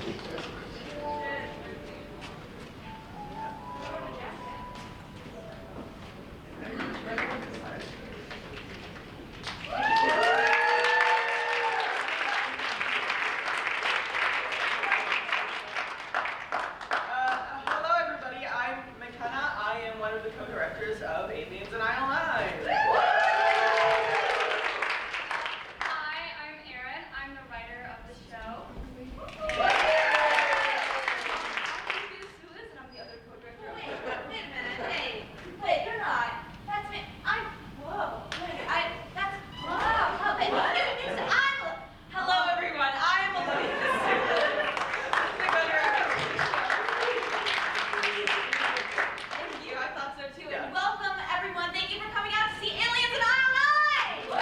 Hello everybody, I'm Mckenna. I am one of the co-directors of Aliens and Hi, I'm Erin. I'm the writer of the show. I'm Sulisz, and I'm the other co-director of the show. Wait a minute. Hey, wait, you're not. That's me. Whoa. Wait, that's, wow. Okay, hello everyone. I'm Olivia. The co-director of the show. Thank you, I thought so too. Yeah. And welcome everyone. Thank you for coming out to see Aliens and Isle 9! We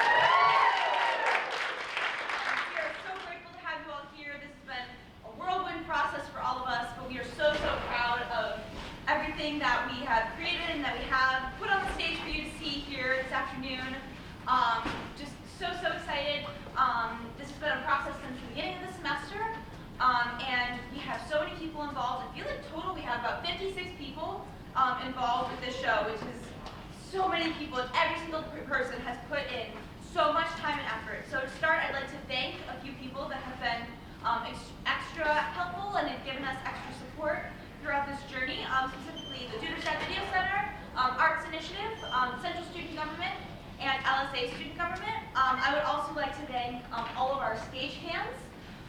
are so grateful to have you all here. This has been a whirlwind process for all of us, but we are so proud of everything that we have created and that we have put on the stage for you to see here this afternoon. Just so excited. This has been a process since the beginning of the semester, and we have so many people involved. I feel like total we have about 56 people involved with this show, which is so many people. Every single person has put in so much time and effort. So to start, I'd like to thank a few people that have been extra helpful and have given us extra support throughout this journey, specifically the Duderstadt Video Center, Arts Initiative, Central Student Government, and LSA Student Government. I would also like to thank all of our stagehands,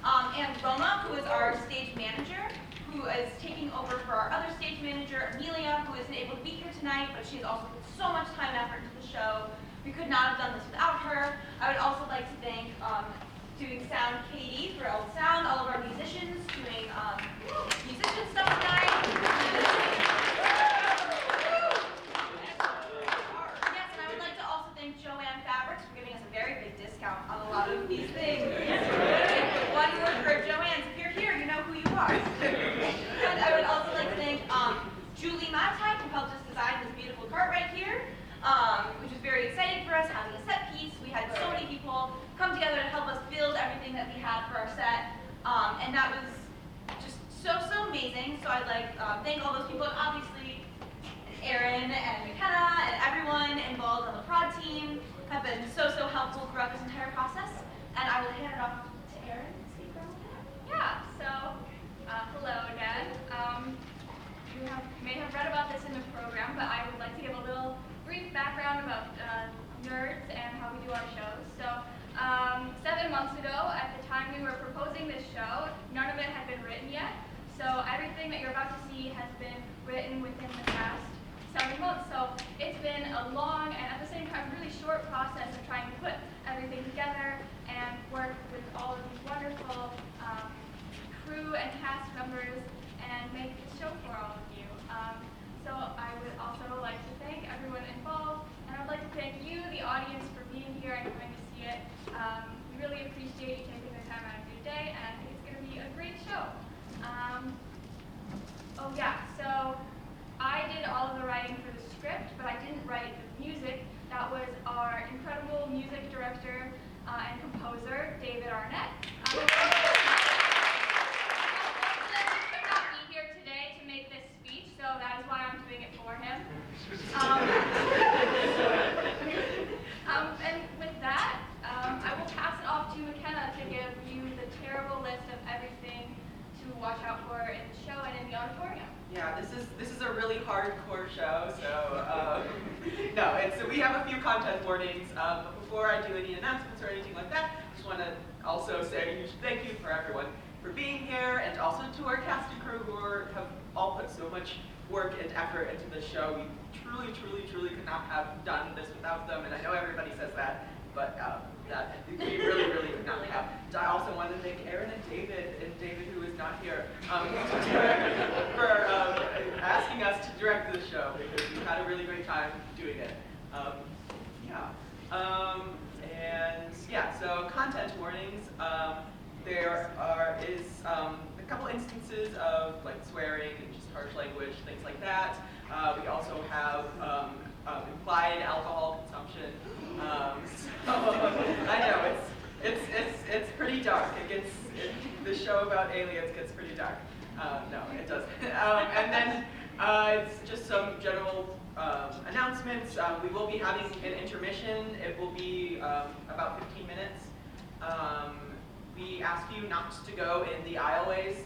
and Roma, who is our stage manager, who is taking over for our other stage manager, Amelia, who isn't able to be here tonight, but she's also put so much time and effort into the show. We could not have done this without her. I would also like to thank doing sound Katie for all the sound, all of our musicians doing musician stuff tonight. Yes, and I would like to also thank Joanne Fabrics for giving us a very big discount on a lot of these things. One worker, Joanne, if you're here, you know who you are. And I would also like to thank Julie Matai, who helped us design this beautiful cart right here, which was very exciting for us, having a set piece. We had so many people come together to help us build everything that we had for our set, and that was just so amazing. So I'd like thank all those people, and obviously Erin and Mckenna and everyone involved on the prod team have been so helpful throughout this entire process. And I will hand it off to Erin to speak for a minute. Yeah, so hello again. You may have read about this in the program, but I would like to give a little brief background about nerds and how we do our shows. So 7 months ago, at the time we were proposing this show, none of it had been written yet. So everything that you're about to see has been written within the past 7 months. So it's been a long and at the same time really short process of trying to put everything together and work with all of these wonderful crew and cast members and make this show for all of you. So I would also like to thank everyone involved, and I would like to thank you, the audience, for being here and coming to see it. We really appreciate you taking the time out of your day, and I think it's going to be a great show. Oh yeah, so I did all of the writing for the script, but I didn't write the music. That was our incredible music director and composer, David Arnett. He could not be here today to make this speech, so that is why I'm doing it for him. And with that, I will pass it off to Mckenna to give you the terrible list of everything to watch out for in the show and in the auditorium. Yeah, this is a really hardcore show, so we have a few content warnings. But before I do any announcements or anything like that, I just want to also say a huge thank you for everyone for being here, and also to our cast and crew who have all put so much work and effort into the show. We truly could not have done this without them, and I know everybody says that, but that we really could not have. I also want to thank Erin and David, who is not here, for asking us to direct this show, because we've had a really great time doing it. So content warnings. There is a couple instances of like swearing and just harsh language, things like that. We also have implied alcohol consumption. So I know it's pretty dark. The show about aliens gets pretty dark. No, it doesn't. And then it's just some general announcements. We will be having an intermission. It will be about 15 minutes. We ask you not to go in the aisleways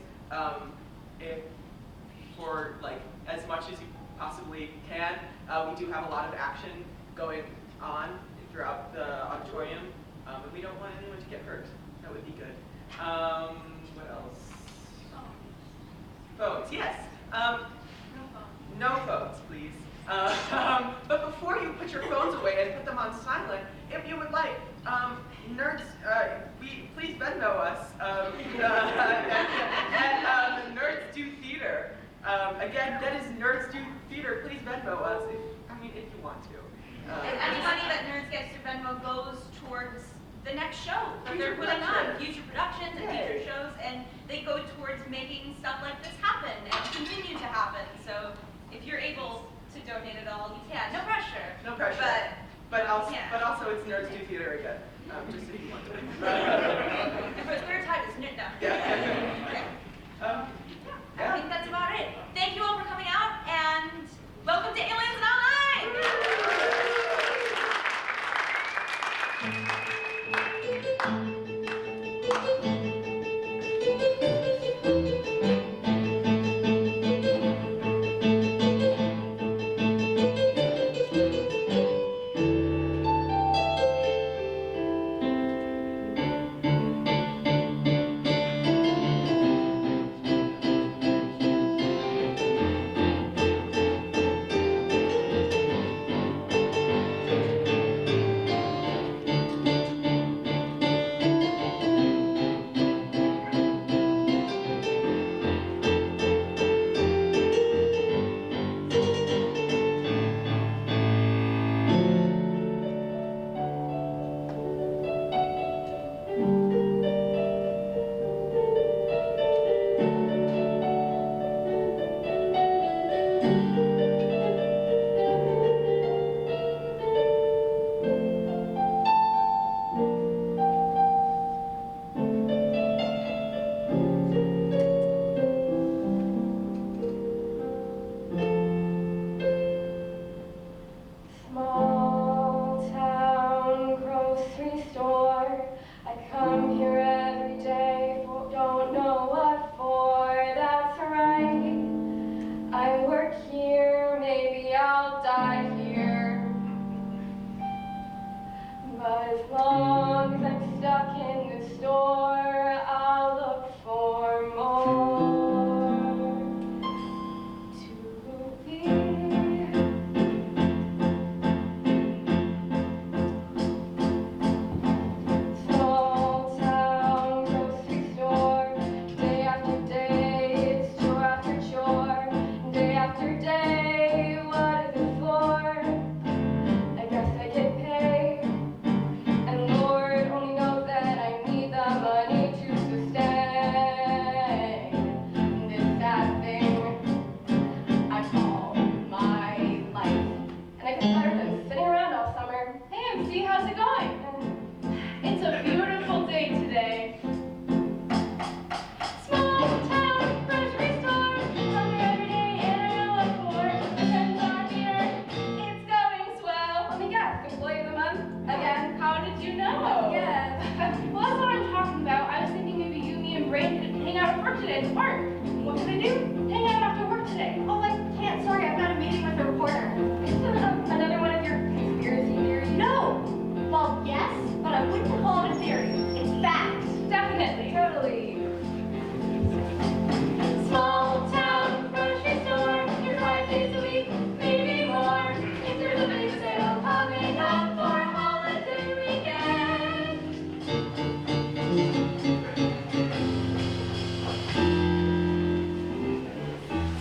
for like as much as you possibly can. We do have a lot of action going on throughout the auditorium, and we don't want anyone to get hurt. That would be good. What else? Phones, yes. No phones, please. But before you put your phones away and put them on silent, if you would like, nerds, please Venmo us at Nerds Do Theater. Again, that is Nerds Do Theater. Please Venmo us, if you want to. And any money that Nerds gets to Venmo goes towards the next show that they're putting on, future productions and future shows, and they go towards making stuff like this happen and continue to happen. So if you're able to donate at all, you can. No pressure. No pressure. But also it's Nerds Do Theater again. Just if you want to. And for the third time, it's knit down. Yeah. Okay. I think that's about it. Thank you all for coming out, and welcome to Aliens and Online!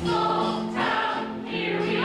Small town, here we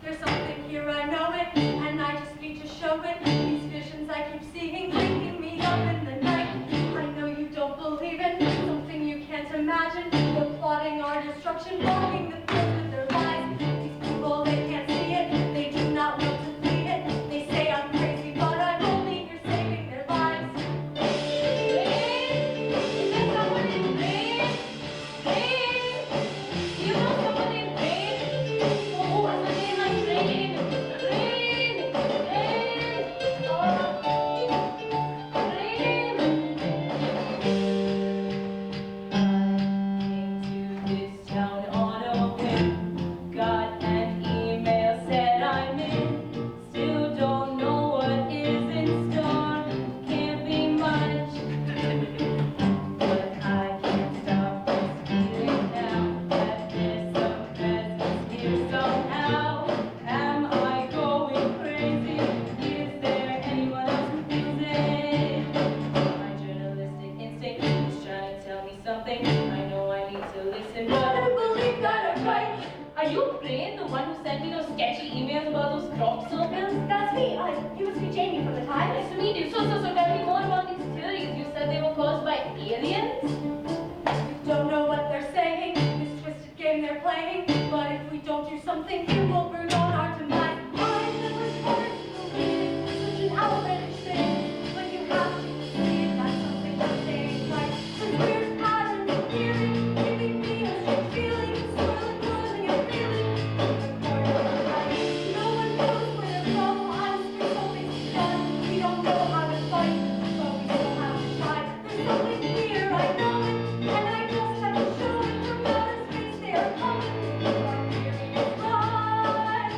There's something here, I know it, and I just need to show it. These visions I keep seeing, waking me up in the night. I know you don't believe it, something you can't imagine. They're plotting our destruction, walking the fields with their lies. These people, they can't see it, they do not want to see it. They say I'm crazy, but I'm only here saving their lives. Is there someone in pain? Pain? Do you know someone in pain? Oh, what's the name like rain? Rain! Rain! Oh, rain! I came to this town on a whim. Got an email, said I'm in. Still don't know what is in store. Can't be much. But I can't stop this feeling now that there's some presence here somehow. Am I going crazy? Is there anyone else who feels it? My journalistic instinct is trying to tell me something. I know I need to listen, but I believe that I'm right. Are you Brain, the one who sent me those sketchy emails about those crop circles? That's me. You must be Jamie from the Times. Nice to meet you. So tell me more about these theories. You said they were caused by aliens? You don't know what they're saying, this twisted game they're playing. But if we don't do something, it will bring on our demise. I never thought to believe such an outlandish thing. But you have to see that something I'm saying right. This weird pattern of feeling, giving me a strange feeling, swirling, whirling, and feeling. No one knows where they're from, honestly, something's done. We don't know how to fight, but we still have to try. There's something here, I know it, and I just have to show it. From outer space they are coming, our theory is right.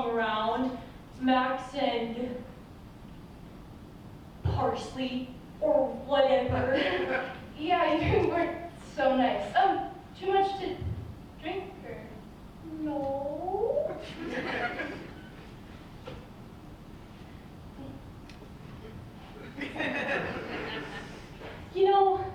come around, Max and Parsley, or whatever. Yeah, you weren't so nice. Too much to drink, or? No. You know,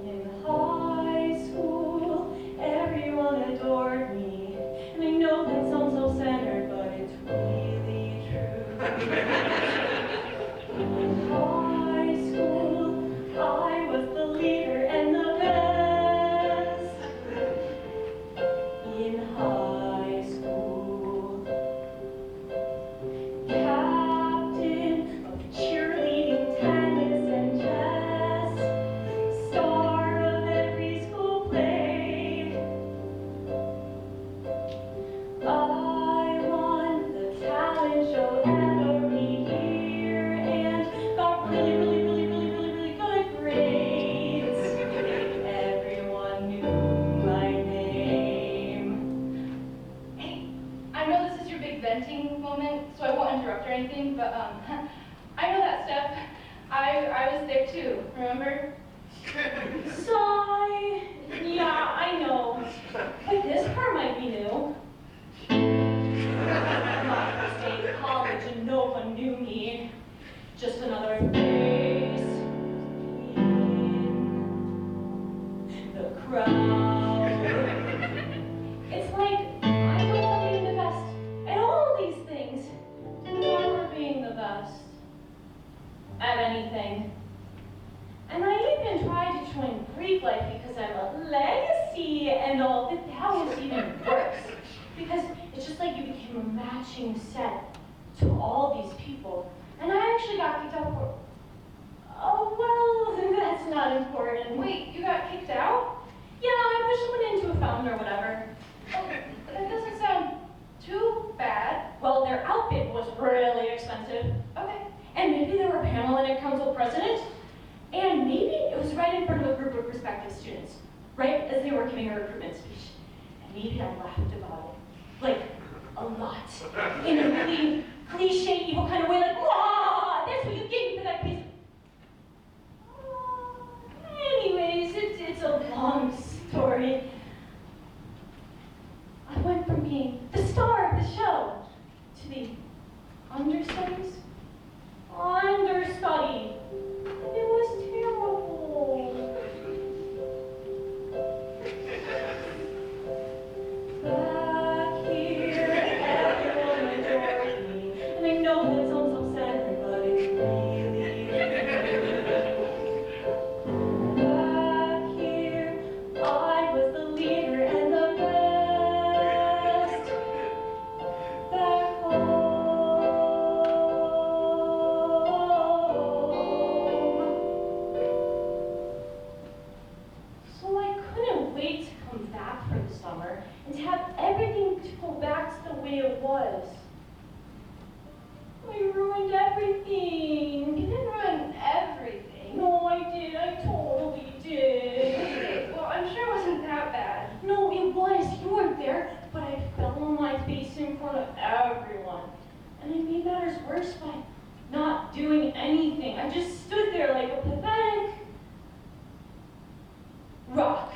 in high school, everyone adored me. And I know that sounds so centered, but it's really true. In high school, I was the leader and the best. In high school, captain of cheerleading, tennis, and chess, star of every school play. I won the talent show every year and got really good grades. Everyone knew my name. Hey, I know this is your big venting moment, so I won't interrupt or anything, but I know that step. I was there too, remember? Sigh. Yeah, I know. But this part might be new. My first day of college and no one knew me. Just another face in the crowd. It's like I go on being the best at all these things, never being the best at anything. And I even tried to join Greek life because I'm a legacy and all, but that was even worse. Because it's just like you became a matching set to all these people. And I actually got kicked out for, oh, well, that's not important. Wait, you got kicked out? Yeah, I pushed someone into a fountain or whatever. Oh, that doesn't sound too bad. Well, their outfit was really expensive. Okay. And maybe they were paneling a council president. And maybe it was right in front of a group of prospective students, right as they were giving a recruitment speech. And maybe I laughed about it, like a lot, in a really cliche, evil kind of way, like, "Wah, that's what you get for that piece." Anyways, it's a long story. I went from being the star of the show to the understudies. Understudy. It was terrible. Back here, everyone adored me. And I know that sounds so sad, but it's really true. Back here, I was the leader and the best. Back home. So I couldn't wait to come back for the summer and to have everything to go back to the way it was. I ruined everything. You didn't ruin everything. No, I did. I totally did. Okay, well, I'm sure it wasn't that bad. No, it was. You weren't there, but I fell on my face in front of everyone. And I made matters worse by not doing anything. I just stood there like a pathetic rock.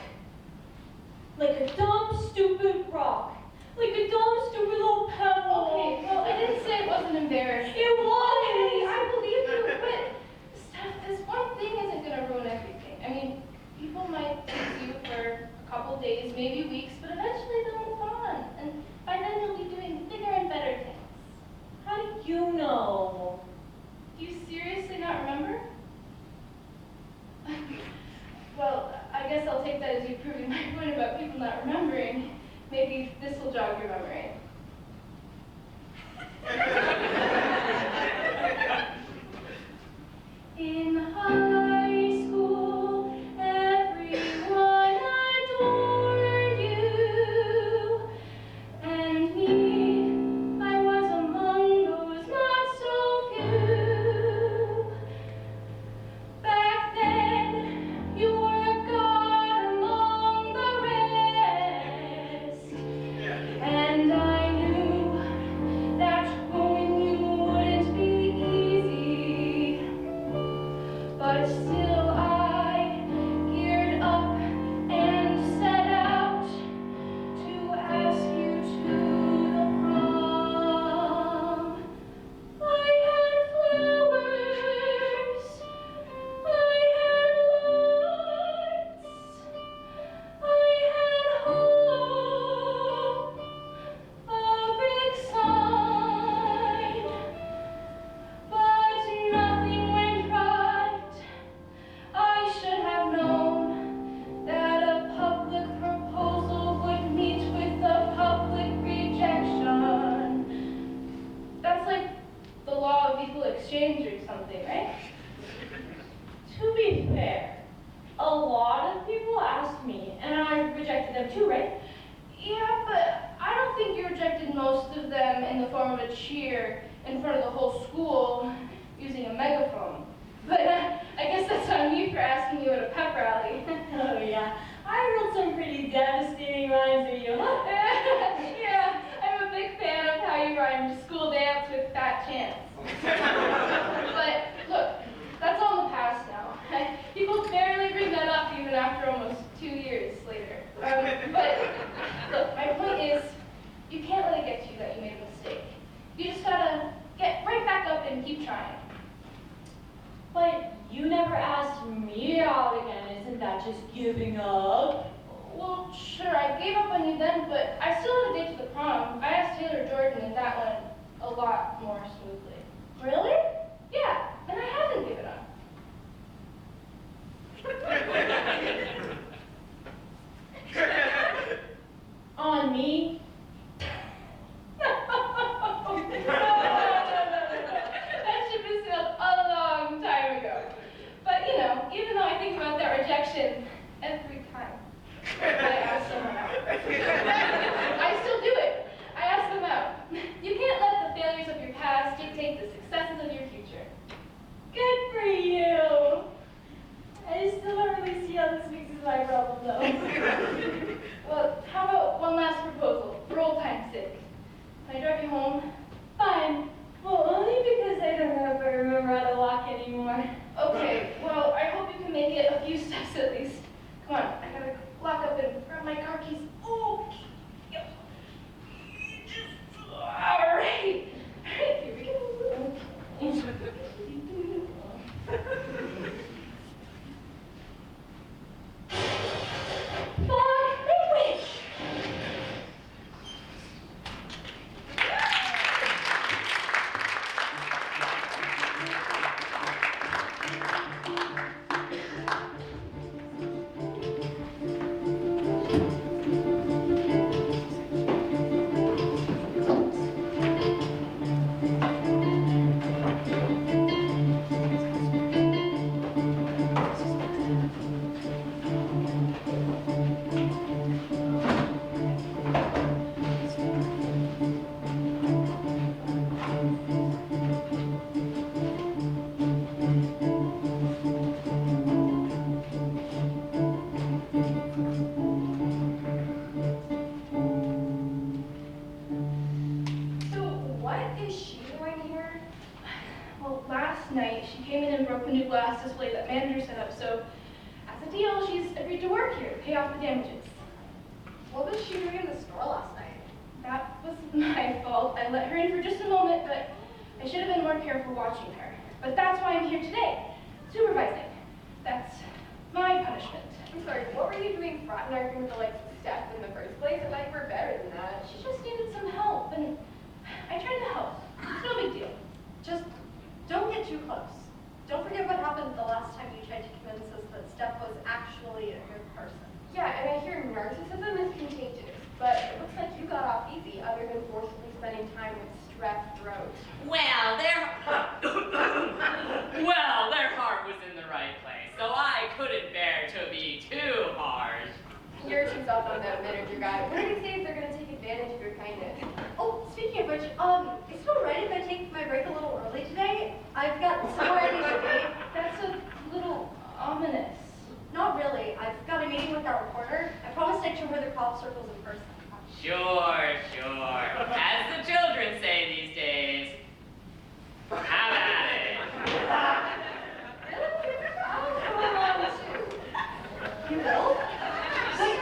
Like a dumb, stupid rock. Like a dumb, stupid little pebble. Okay, well, I didn't say it wasn't embarrassing. It was! Okay, I believe you, but Steph, this one thing isn't gonna ruin everything. I mean, people might tease you for a couple days, maybe weeks, but eventually they'll move on. And by then you'll be doing bigger and better things. How do you know? Do you seriously not remember? Well, I guess I'll take that as you proving my point about people not remembering. Maybe this will jog your memory. In high school, everyone adored you. And me, I was among those not so exchange or something, right? To be fair, a lot of people asked me, and I rejected them too, right? Yeah, but I don't think you rejected most of them in the form of a cheer in front of the whole school using a megaphone. But I guess that's on me for asking you at a pep rally. Oh yeah, I wrote some pretty devastating rhymes for you, huh? Yeah, I'm a big fan of how you rhymed school dance with fat chance. But look, that's all in the past now. People barely bring that up even after almost 2 years later. But look, my point is, you can't let it get to you that you made a mistake. You just gotta get right back up and keep trying. But you never asked me out again, isn't that just giving up? Well, sure, I gave up on you then, but I still had a date to the prom. I asked Taylor Jordan, and that went a lot more smoothly. Really? Yeah, and I haven't given up. On me? That ship has sailed a long time ago. But you know, even though I think about that rejection every time I ask someone out. I still do it. I ask them out. You can't let the failures of your past dictate the successes of your future. Good for you. I still don't really see how this fixes my problem though. Well, how about one last proposal, for old time's sake? Can I drive you home? Fine. Well, only because I don't know if I remember how to walk anymore. Okay, well, I hope you can make it a few steps at least. Come on, I gotta lock up and grab my car keys. Oh, yep. All right, here we go. Wait. Display that manager set up, so as a deal, she's agreed to work here, pay off the damages. What was she doing in the store last night? That was my fault. I let her in for just a moment, but I should have been more careful watching her. But that's why I'm here today, supervising. That's my punishment. I'm sorry, what were you doing fraternizing with the likes of Steph in the first place? I thought you were better than that. She just needed some help, and I tried to help. It's no big deal. Just don't get too close. Don't forget what happened the last time you tried to convince us that Steph was actually a good person. Yeah, and I hear narcissism is contagious, but it looks like you got off easy other than forcibly spending time with stressed throat. Well, their heart was in the right place, so I couldn't bear to be too harsh. You're too soft on that manager guy. What did he say if they're going to take advantage of your kindness? Oh, speaking of which, is it alright if I take my break a little early today? I've got somewhere I need to be. That's a little ominous. Not really. I've got a meeting with our reporter. I promised I'd show her the crop circles in person. Sure. As the children say these days, have at it. You will? But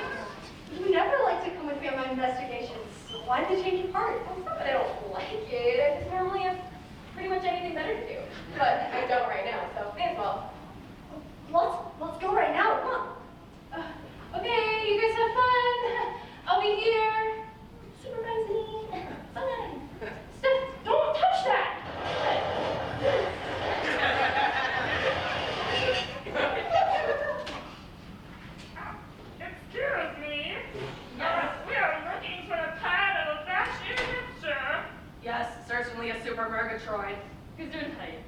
you never like to come with me on my investigations. Why did you change your heart? Well, it's not that I don't like it. I just normally have pretty much anything better to do. But I don't right now, so may as well. Let's go right now. Come on. Okay, you guys have fun. I'll be here. Supervising. Fun. Steph, don't touch that. Excuse me. We are looking for a pad of fashion, sir. Yes, certainly a super murgatroyd. Gesundheit.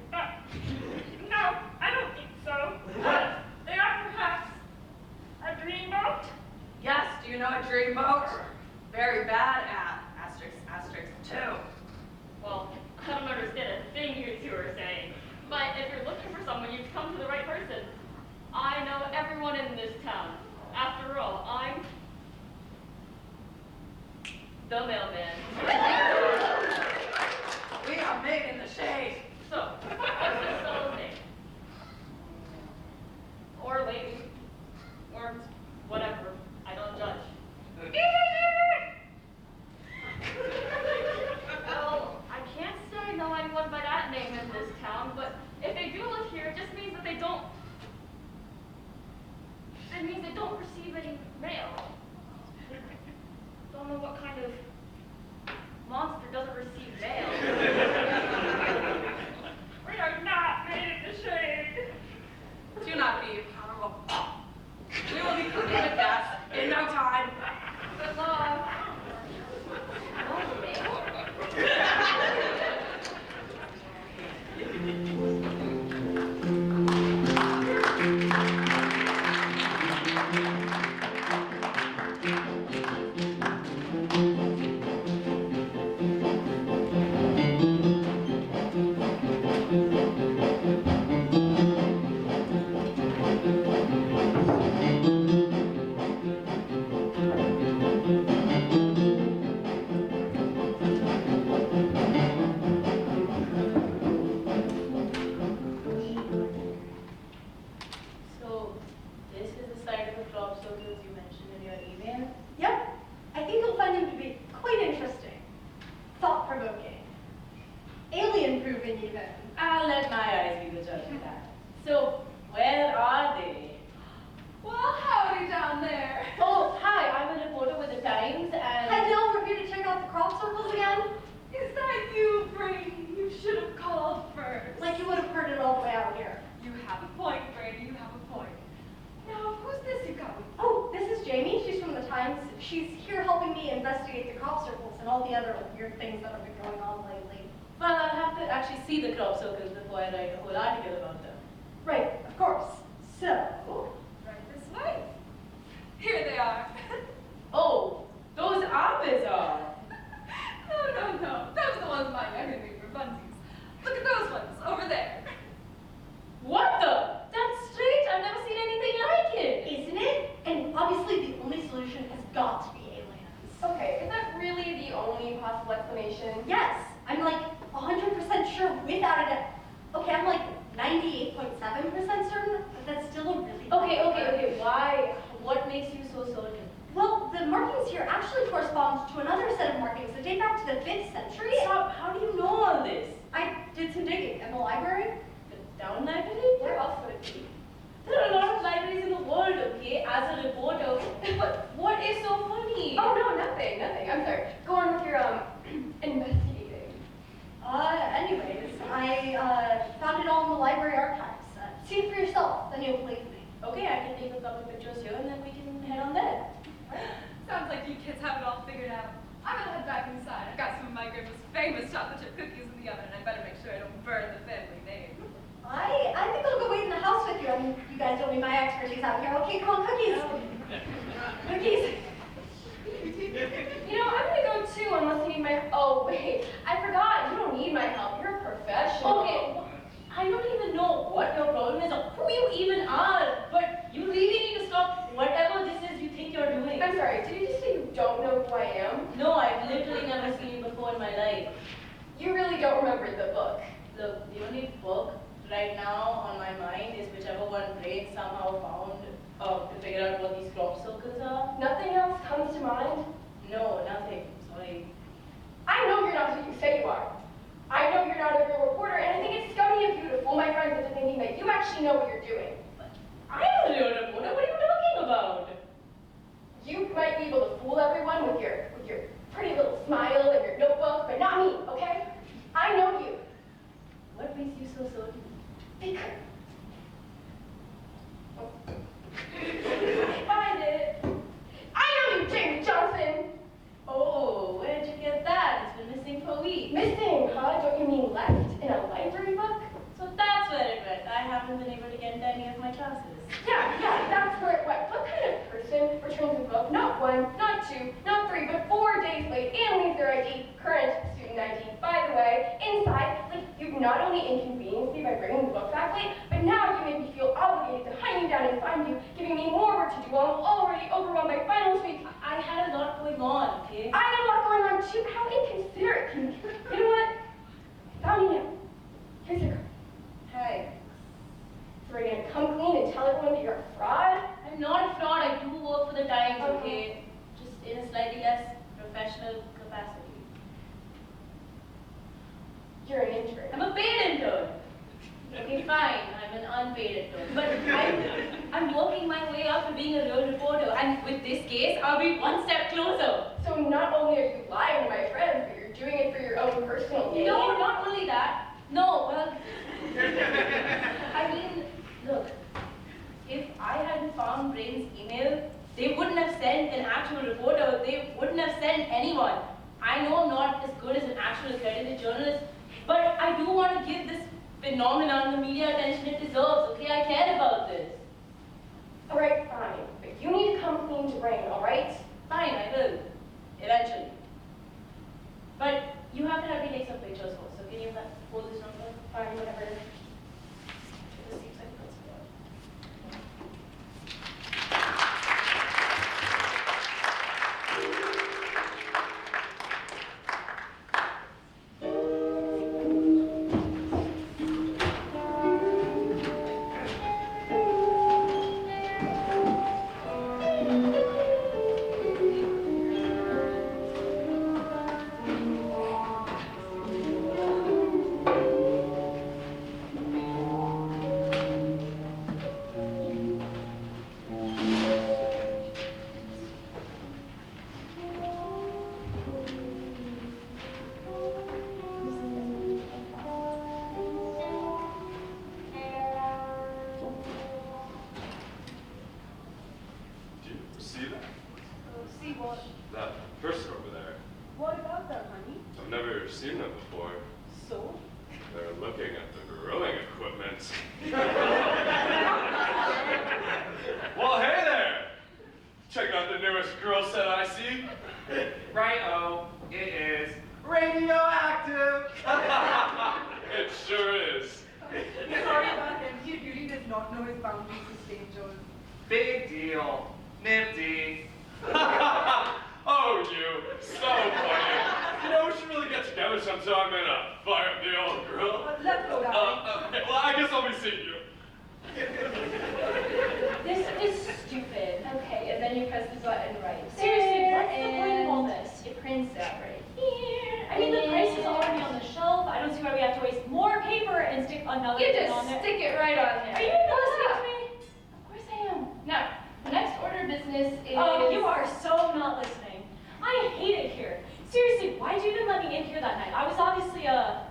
let my eyes be the judge of that. So, where are they? Well, howdy down there. Oh, hi, I'm a reporter with the Times and... Hello, we're here to check out the crop circles again. Is that you, Brady? You should have called first. Like you would have heard it all the way out here. You have a point, Brady. You have a point. Now, who's this you got with you? Oh, this is Jamie. She's from the Times. She's here helping me investigate the crop circles and all the other weird things that have been going on lately. Well, I'll have to actually see the crop circles before I write a whole article about them. Right, of course. So, Right this way. Here they are. Oh, those are bizarre. No. Those are the ones my memory for funsies. Look at those ones over there. What the? That's strange. I've never seen anything like it. isn't it? And obviously the only solution has got to be aliens. Okay, is that really the only possible explanation? Yes, I'm like 100% sure without a doubt. Okay, I'm like 98.7% certain, but that's still a really Okay. Why? What makes you so certain? Well, the markings here actually correspond to another set of markings that date back to the 5th century. Stop. How do you know all this? I did some digging in the library. The town library? Where else would it be? There are a lot of libraries in the world, okay? As a reporter. But what is so funny? Oh, no, nothing. I'm sorry. Go on with your, investigating. Anyways, I found it all in the library archives. See it for yourself, then you'll believe me. Okay, I can take a couple pictures here and then we can head on there. Sounds like you kids have it all figured out. I'm gonna head back inside. I've got some of my grandma's famous chocolate chip cookies in the oven, and I better make sure I don't burn the family name. I think I'll go wait in the house with you. I mean, you guys don't need my expertise out here. Okay, come on, cookies. Cookies. You know, I'm gonna go too unless you need my, oh wait, I forgot, you don't need my help, you're a professional. Okay, I don't even know what your problem is or who you even are, but you really need to stop whatever this is you think you're doing. I'm sorry, did you just say you don't know who I am? No, I've literally never seen you before in my life. You really don't remember the book. Look, the only book right now on my mind is whichever one Brain somehow found to figure out what these crop circles are. Nothing else comes to mind? No, nothing. Sorry. I know you're not who you say you are. I know you're not a real reporter, and I think it's scummy of you to fool my friends into thinking that you actually know what you're doing. I'm a real reporter. What are you talking about? You might be able to fool everyone with your pretty little smile and your notebook, but not me, okay? I know you. What makes you so certain? Because... I find it. I know you, James Johnson! Oh, where'd you get that? It's been missing for weeks. Missing, huh? Don't you mean left in a library book? So that's where it went. I haven't been able to get into any of my classes. Yeah, that's where it went. What kind of person returns a book not 1, not 2, not 3, but 4 days late and leaves their ID, current student ID, by the way, inside? Like, you've not only inconvenienced me by bringing the book back late, but now you made me feel obligated to hunt you down and find you, giving me more work to do while I'm already overwhelmed by finals week. I had a lot going on, okay? I had a lot going on too. How inconsiderate can you? You know what? Found you now. Here's your card. Hey, So are you gonna come clean and tell everyone that you're a fraud? I'm not a fraud. I do work for the Times, okay? Just in a slightly less professional capacity. You're an intern. I'm a paid intern. Okay, fine. I'm an unpaid intern. But I'm working my way up to being a real reporter. And with this case, I'll be one step closer. So not only are you lying to my friends, but you're doing it for your own personal gain. No, not only that. No, well, I mean, look, if I hadn't found Brain's email, they wouldn't have sent an actual reporter. They wouldn't have sent anyone. I know I'm not as good as an actual accredited journalist, but I do want to give this phenomenon the media attention it deserves, okay? I care about this. All right, fine. But you need to come clean to Brain, all right? Fine, I will. Eventually. But you have to help me take some pictures first, so can you hold this number? Fine, whatever. This seems like a good spot. growing equipment. Well, hey there! Check out the newest girl set I see. Right-o, it is. Radioactive! It sure is. Sorry about him. He really does not know his boundaries as dangers. Big deal. Nifty. Oh, you. So funny. You know, we should really get together sometime and fire up the old grill. Let's go, darling. Okay, well, I guess I'll be seeing you. This is stupid. Okay, and then you press the button right Seriously, there, what's the point of all this? It prints out right here. I mean, the and price is then- already on the shelf. I don't see why we have to waste more paper and stick another You thing just on there. stick it right on there. Are you even listening to me? Of course I am. Now, the next order of business is... Oh, you are so not listening. I hate it here. Seriously, why'd you even let me in here that night? I was obviously a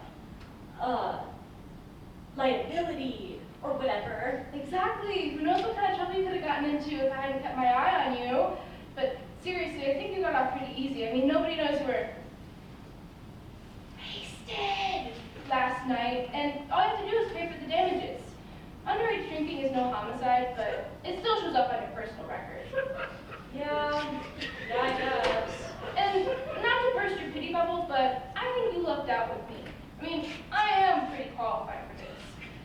liability or whatever. Exactly. Who knows what kind of trouble you could have gotten into if I hadn't kept my eye on you. But seriously, I think you got off pretty easy. I mean, nobody knows you were wasted last night, and all you have to do is pay for the damages. Underage drinking is no homicide, but it still shows up on your personal record. Yeah, I guess. And not to burst your pity bubbles, but I think you lucked out with me. I mean, I am pretty qualified for this.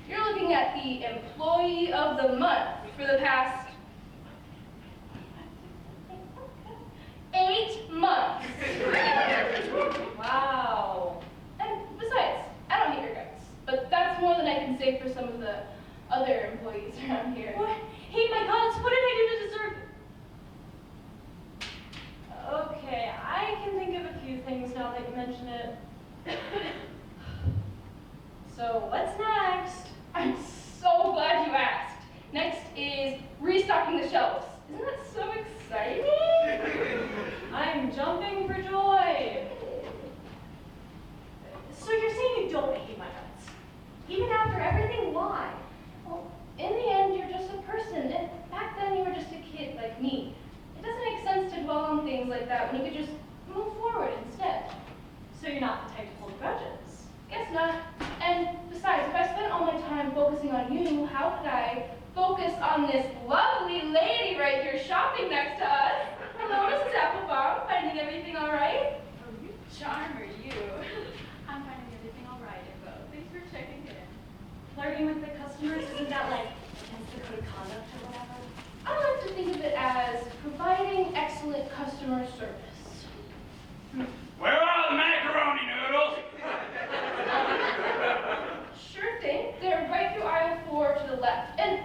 You're looking at the Employee of the Month for the past 8 months. Wow. And besides, I don't hate your guts, but that's more than I can say for some of the other employees around here. What? Hate my guts? What did I do to deserve? Okay, I can think of a few things now that you mention it. So, what's next? I'm so glad you asked. Next is restocking the shelves. Isn't that so exciting? I'm jumping for joy. So you're saying you don't hate my guts? Even after everything, why? Well, in the end, you're just a person, and back then you were just a kid like me. It doesn't make sense to dwell on things like that when you could just move forward instead. So you're not the type to hold grudges? Guess not. And besides, if I spent all my time focusing on you, how could I focus on this lovely lady right here shopping next to us? Hello, Mrs. Applebaum. Finding everything all right? Oh, you charmer, you. I'm finding everything all right, Info. Thanks for checking in. Flirting with the customers, isn't that like against the code of conduct or whatever? I like to think of it as providing excellent customer service. Where are the macaroni noodles? Sure thing. They're right through aisle 4 to the left. And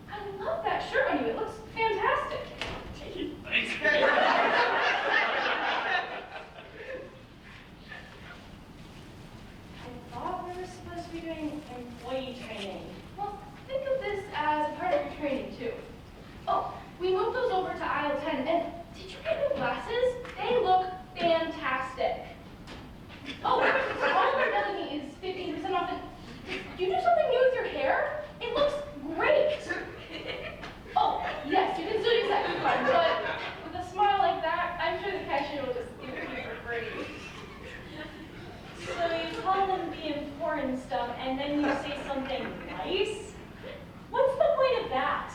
I love that shirt on you. It looks fantastic. Thanks. I thought we were supposed to be doing employee training. Well, think of this as a part of your training, too. Oh, we moved those over to aisle 10, and did you get new glasses? They look fantastic. Oh, all our billing is 15% off, and did you do something new with your hair? It looks great. Oh, yes, you can still use that coupon, but with a smile like that, I'm sure the cashier will just give it to you for free. So you call them the important stuff and then you say something nice? What's the point of that?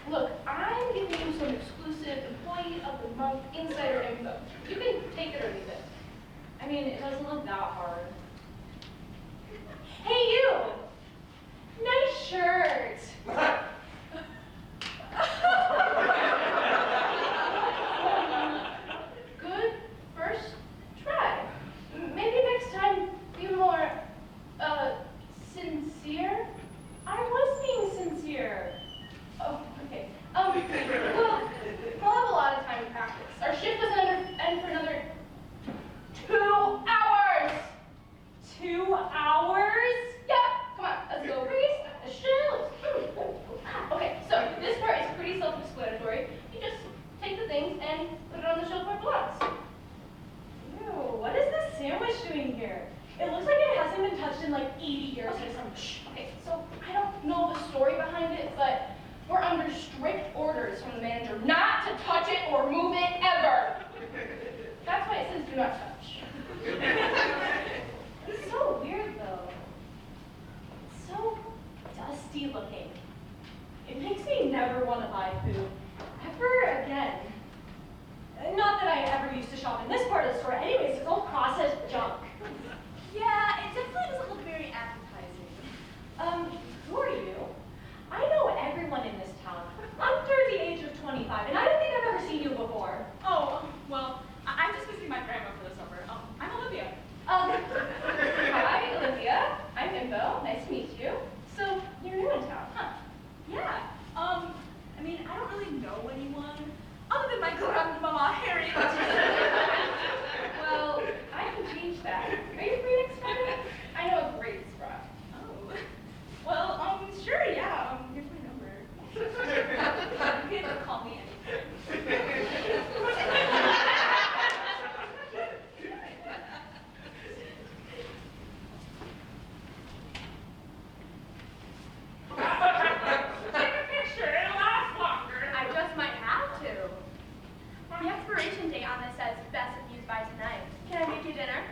Look, I'm giving you some exclusive Employee of the Month insider info. You can take it or leave it. I mean, it doesn't look that hard. Hey, you! Nice shirt! Good first try. Maybe next time be more, sincere? I was being sincere. Oh, okay. Well, we'll have a lot of time to practice. Our shift doesn't end for another 2 hours! 2 hours? Yeah, come on, let's go restock the shelves. Okay, so this part is pretty self-explanatory. You just take the things and put it on the shelf where it belongs. Ew, what is this sandwich doing here? It looks like it hasn't been touched in like 80 years or something. Okay, so I don't know the story behind it, but we're under strict orders from the manager not to touch it or move it ever. That's why it says do not touch. It's so weird though. musty looking. It makes me never want to buy food. Ever again. Not that I ever used to shop in this part of the store. Anyways, it's all processed junk. Yeah, it definitely doesn't look very appetizing. Who are you? I know everyone in this town under the age of 25, and I don't think I've ever seen you before. Oh, well, I'm just visiting my grandma for the summer. I'm Olivia. Hi, Olivia. I'm Imbo. Nice to meet you. So, you're new in town, huh? Yeah. I mean, I don't really know anyone other than my grandmama, Erin. Well, I can change that. Are you free next Friday? I know a great spot. Oh. Well, sure, yeah. Here's my number. You can call me anytime. Take a picture, it'll last longer. I just might have to. The expiration date on this says best if used by tonight. Can I make you dinner?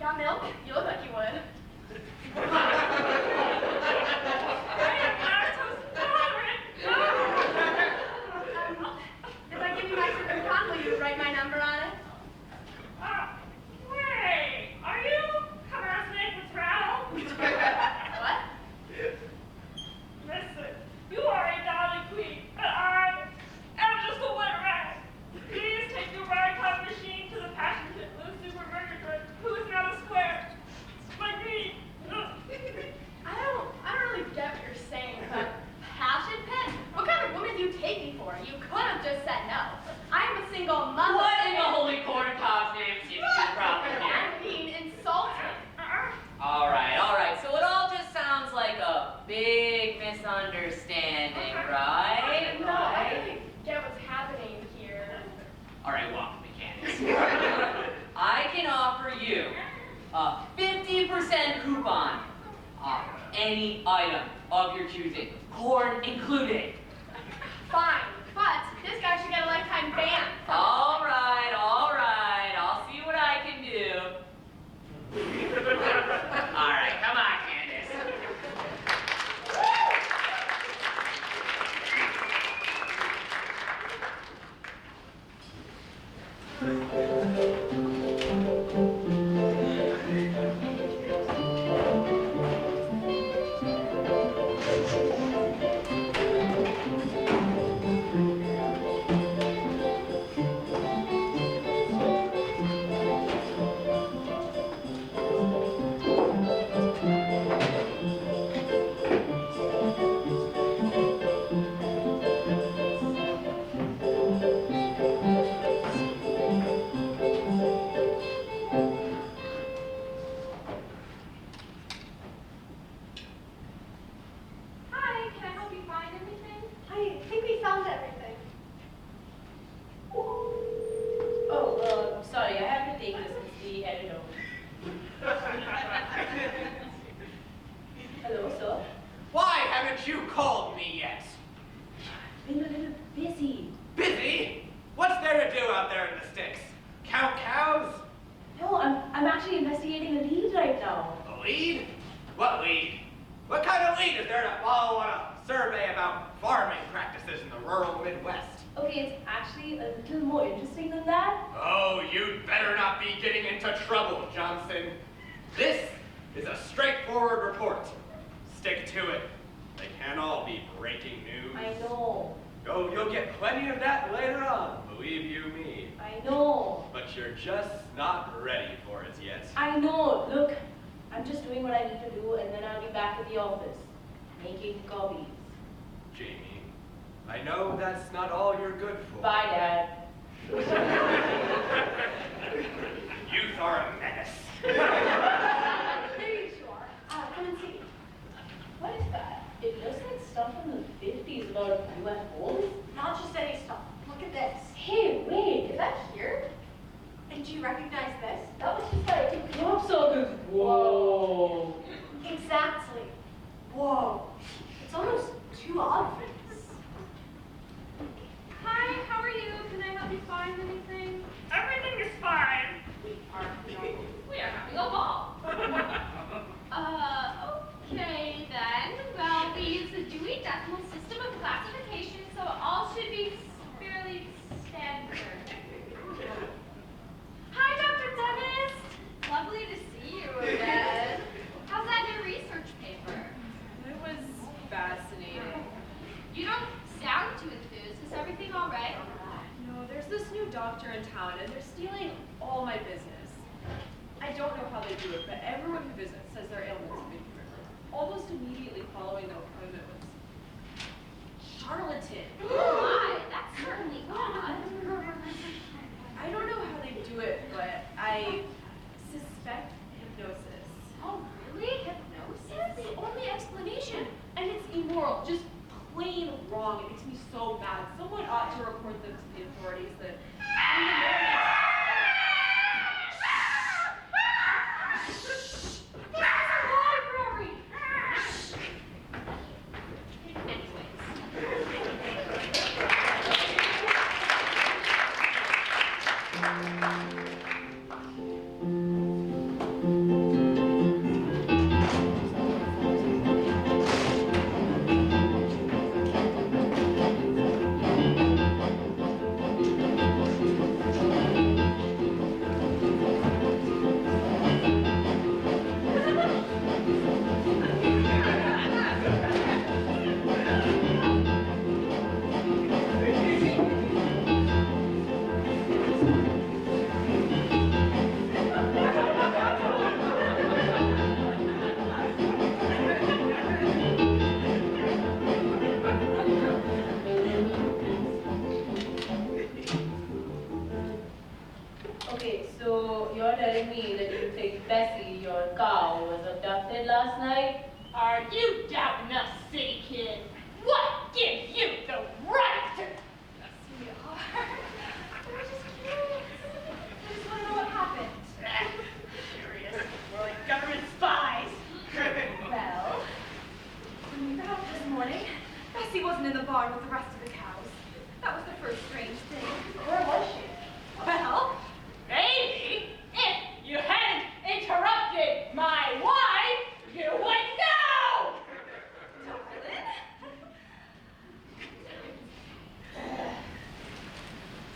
Got milk? You look like you would. If I give you my super con, will you write my number on it? Wait, are you coming on snake with rattle? What? Listen, you are a dolly queen, and I am just a wet rat. Please take your ride card machine to the passion pit with a super burger truck who is not a square. Like me. I don't really get what you're saying, but passion pit? What kind of woman do you take me for? You could have just said no. I'm a single mother. What in the holy corn cob's name seems to be the problem here? I'm being insulted. All right. So it all just sounds like a big misunderstanding, right? No, I don't really get what's happening here. All right, well, mechanics. I can offer you a 50% coupon off any item of your choosing, corn included. Fine, but this guy should get a lifetime ban. All right. I'll see what I can do. All right, come on, Candace. Hi, can I help you find anything? I think we found everything. Oh, sorry, I have to take this since the editor. Hello, sir. Why haven't you called me yet? Been a little busy. Busy? What's there to do out there in the sticks? Count cows? No, I'm actually investigating a lead right now. A lead? What lead? What kind of lead is there to follow on a survey about farming practices in the rural Midwest? Okay, it's actually a little more interesting than that. Oh, you'd better not be getting into trouble, Johnson. This is a straightforward report. Stick to it. They can't all be breaking news. I know. Oh, you'll get plenty of that later on, believe you me. I know. But you're just not ready for it yet. I know. Look, I'm just doing what I need to do, and then I'll be back at the office, making copies. Jamie, I know that's not all you're good for. Bye, Dad. Youth are a menace. There you two are. Come and see. What is that? It looks like stuff from the 50s about UFOs. Not just any stuff. Look at this. Hey, wait, is that here? And do you recognize this? That was just like crop circles. Whoa. Exactly. Whoa. It's almost too obvious. Hi, how are you? Can I help you find anything? Everything is fine. We are having a ball. stealing all my business. I don't know how they do it, but everyone who visits says their ailments have been cured, almost immediately following their appointments. Charlatan. Why? That's certainly odd. I don't know how they do it, but I suspect hypnosis. Oh, really? Hypnosis? It's the only explanation. And it's immoral, just plain wrong. It makes me so mad. Someone ought to report them to the authorities that... Okay, so you're telling me that you think Bessie, your cow, was abducted last night? Are you doubting us, city kid? What gives you the right to... Sweetheart, I was just curious. I just want to know what happened. Curious. We're like government spies. Well, when we got up this morning, Bessie wasn't in the barn with the rest of the cows. That was the first strange thing. Where was she? Well, Maybe if you hadn't interrupted my wife, you would know! darling.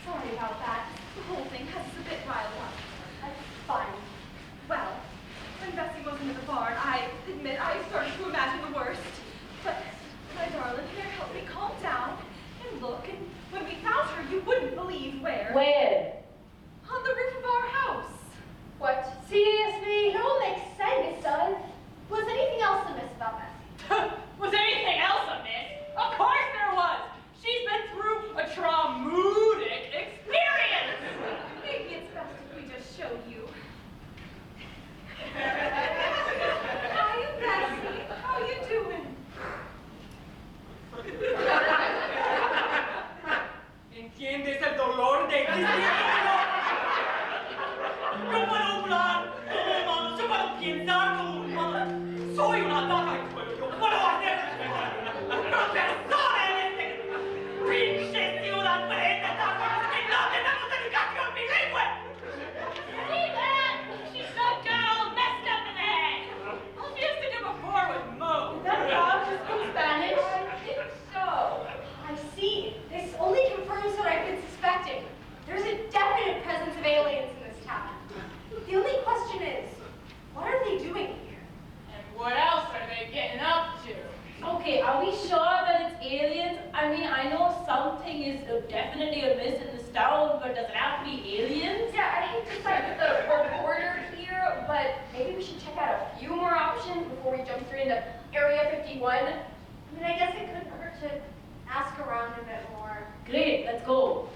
Sorry about that. The whole thing has us a bit riled up. That's fine. Well, when Bessie wasn't in the barn, I admit I started to imagine the worst. But my darling here helped me calm down and look, and when we found her, you wouldn't believe where. Where? On the roof of our house. What? Seriously? It all makes sense, son. Was anything else amiss about Bessie? Was anything else amiss? Of course there was! She's been through a traumatic experience! Maybe it's best if we just show you. Hi, Bessie. How you doing? ¿Entiendes el dolor de existir? No puedo hablar como humano, yo puedo pensar como humano. Soy una vaca y puedo, yo puedo hacer una persona en este pinche ciudad frente a porque no tenemos educación bilingüe. See that? She's so all messed up in the head. All she used to do before was move. Did that dog just speak Spanish? I think so. I see. This only confirms what I've been suspecting. There's a definite presence of aliens in this town. The only question is, what are they doing here? And what else are they getting up to? Okay, are we sure that it's aliens? I mean, I know something is definitely amiss in this town, but does it have to be aliens? Yeah, I hate to side with the reporter here, but maybe we should check out a few more options before we jump straight into Area 51. I mean, I guess it couldn't hurt to ask around a bit more. Great, let's go.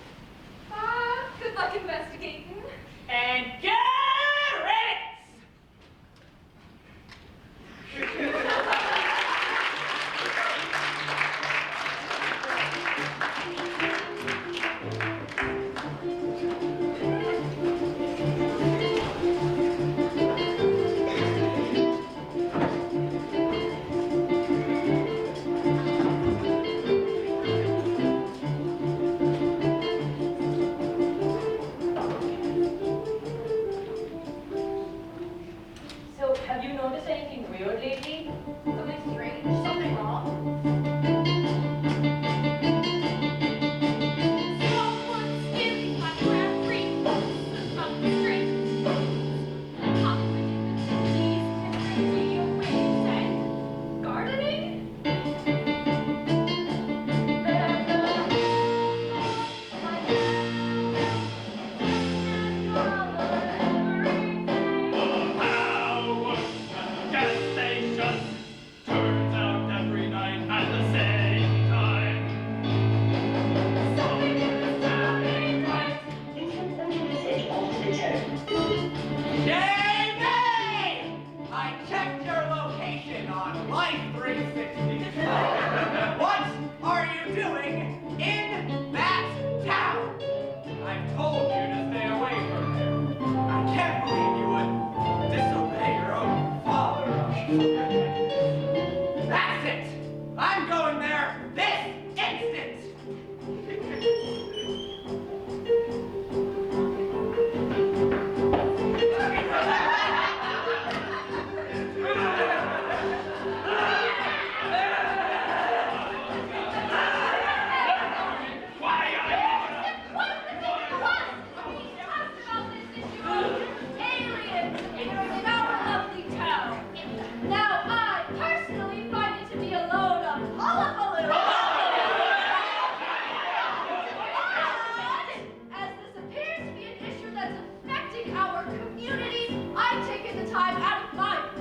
Good luck investigating. And get ready! So, have you noticed anything weird lately? Something strange? Something wrong? Someone's stealing my crab free. Something strange. Crazy ways and gardening.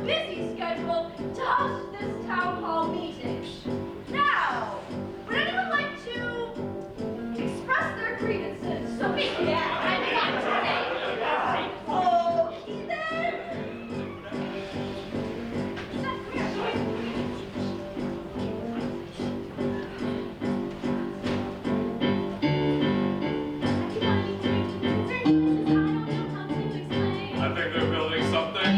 busy schedule to host this town hall meeting. Now, would anyone like to express their grievances? So me, yeah, I'd like to say. Okay then. I think they're building something.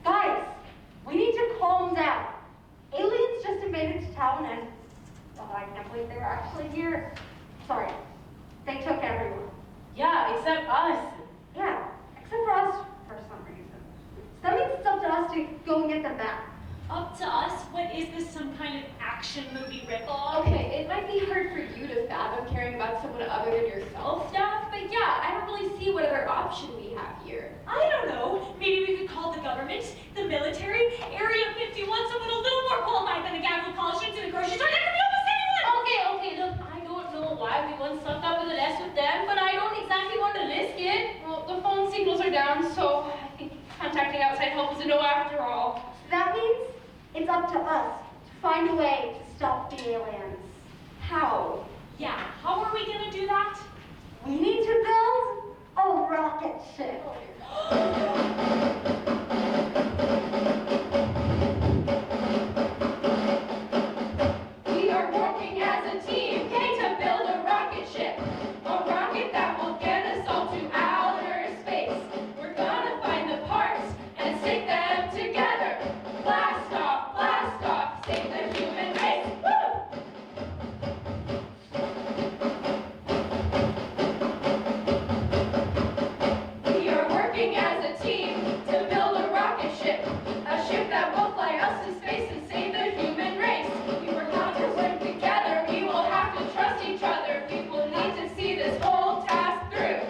Guys, we need to calm down. Aliens just were actually here. Sorry, they took everyone. Yeah, except us. Yeah, except for us for some reason. So that means it's up to us to go and get them back. Up to us? What is this, some kind of action movie ripoff? Okay, it might be hard for you to fathom caring about someone other than yourself, Steph, but yeah, I don't really see what other option we have here. I don't know. Maybe we could call the government, the military, Area 51, someone a little more qualified than a guy who calls shits in a grocery store. That could be almost anyone! Okay, look, I don't know why we once sucked up in the nest with them, but I don't exactly want to risk it. Well, the phone signals are down, so I think contacting outside help is a no after all. That means it's up to us to find a way to stop the aliens. How? Yeah, how are we gonna do that? We need to build a rocket ship. We are working as a team, okay, to build a rocket ship. A rocket that will get us all to outer space. We're gonna find the parts and stick them together. Blast off, save the human race. Woo! We are working as a team to build a rocket ship. A ship that will fly us to space and save the human race. We will have to work together, we will have to trust each other. We will need to see this whole task through.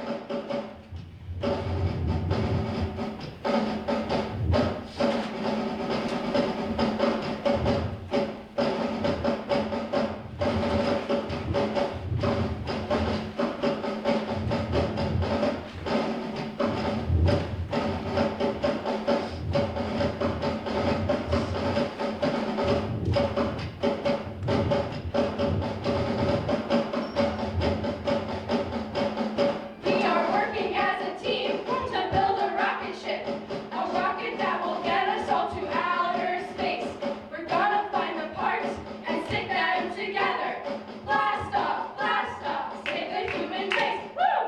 We are working as a team to build a rocket ship. A rocket that will get us all to outer space. We're gonna find the parts and stick them together. Blast off, save the human race. Woo!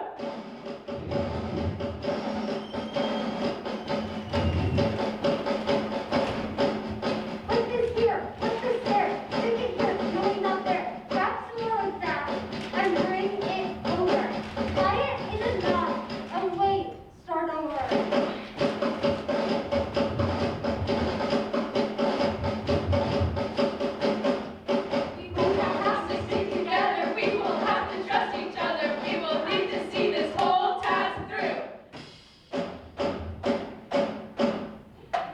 Put this here, put this there, stick it here, no, not there. Grab some more of that and bring it over. Quiet is a nod, and wait, start over. We will have to stick together, we will have to trust each other, we will need to see this whole task through.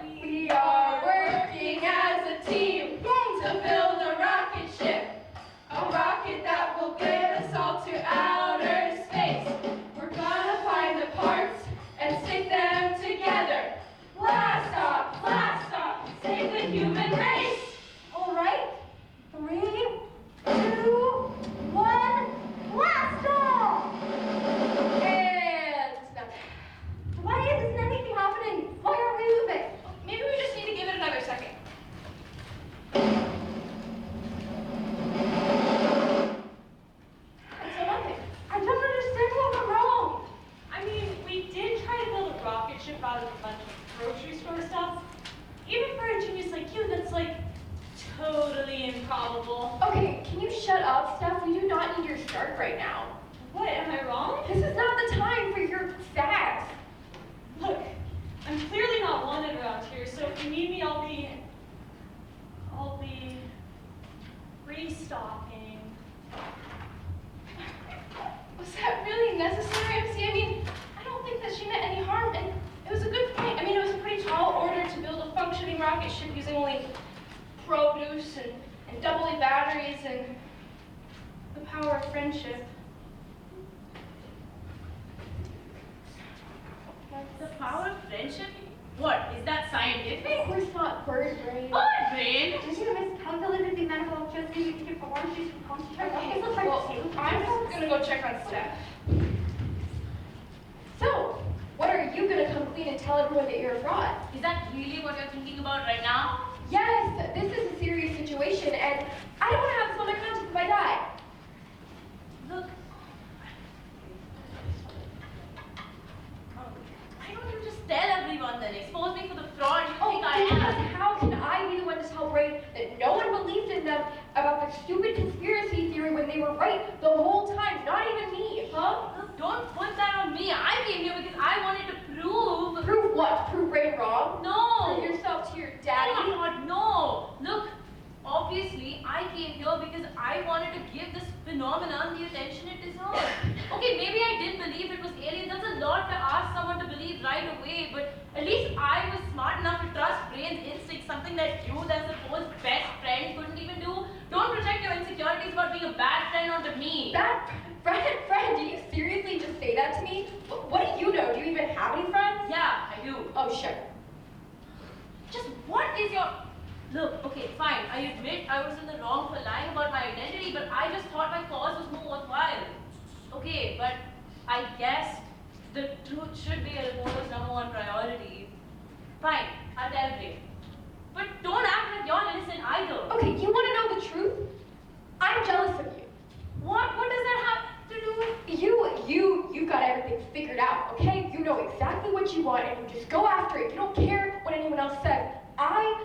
We are working as a team to build a rocket ship, a rocket that will get us all to outer space. We're gonna find the parts and stick them together. Blast off, save the human race. All right, 3, 2, 1, blast off! And it's done. Why isn't anything happening? Why aren't we moving? Maybe we just need to give it another second. It's nothing. I don't understand what went wrong. I mean, we did try to build a rocket ship out of a bunch of grocery store stuff. Even for a genius like you, that's like totally improbable. Okay, can you shut up, Steph? We do not need your start right now. What, am I wrong? This is not the time for your facts. Look, I'm clearly not wanted around here, so if you need me, I'll be restocking. Was that really necessary, MC? I mean, I don't think that she meant any harm, and it was a good point. I mean, it was a pretty tall order to build a functioning rocket ship using only produce and double-A batteries and the power of friendship. The power of friendship? What, is that scientific? Of course not, bird brain. Bird brain? Did you miscalculate the amount of electricity we can get from orange juice and concentrate? Okay, It's like well, I'm just gonna go check on Steph. So, what are you gonna come clean and tell everyone that you're abroad? Is that really what you're thinking about right now? Yes, this is a serious situation, and I don't want to have this on my conscience if I die. Look, why don't you just tell everyone then? Expose me for the fraud you think I Because am. how can I be the one to tell Ray that no one believed in them about their stupid conspiracy theory when the whole time, not even me, huh? Don't put that on me. I came here because I wanted to prove. Prove what? Prove right or wrong? No. Prove yourself to your daddy? Oh my God, no. Look, obviously I came here because I wanted to give this phenomenon the attention it deserves. Okay, maybe I didn't believe it was aliens. That's a lot to ask someone to believe right away, but at least I was smart enough to trust brain's instinct, something that you, the supposed best friend, couldn't even do. Don't project your insecurities about being a bad friend onto me. Bad friend? Did you seriously just say that to me? What do you know? Do you even have any friends? Yeah, I do. Oh, shit. Just what is your... Look, okay, fine. I admit I was in the wrong for lying about my identity, but I just thought my cause was more worthwhile. Okay, but I guess the truth should be a reporter's #1 priority. Fine, I'll tell you. But don't act like you're innocent either. Okay, you want to know the truth? I'm jealous of you. What? What does that have to do with... You've got everything figured out, okay? You know exactly what you want and you just go after it. You don't care what anyone else says. I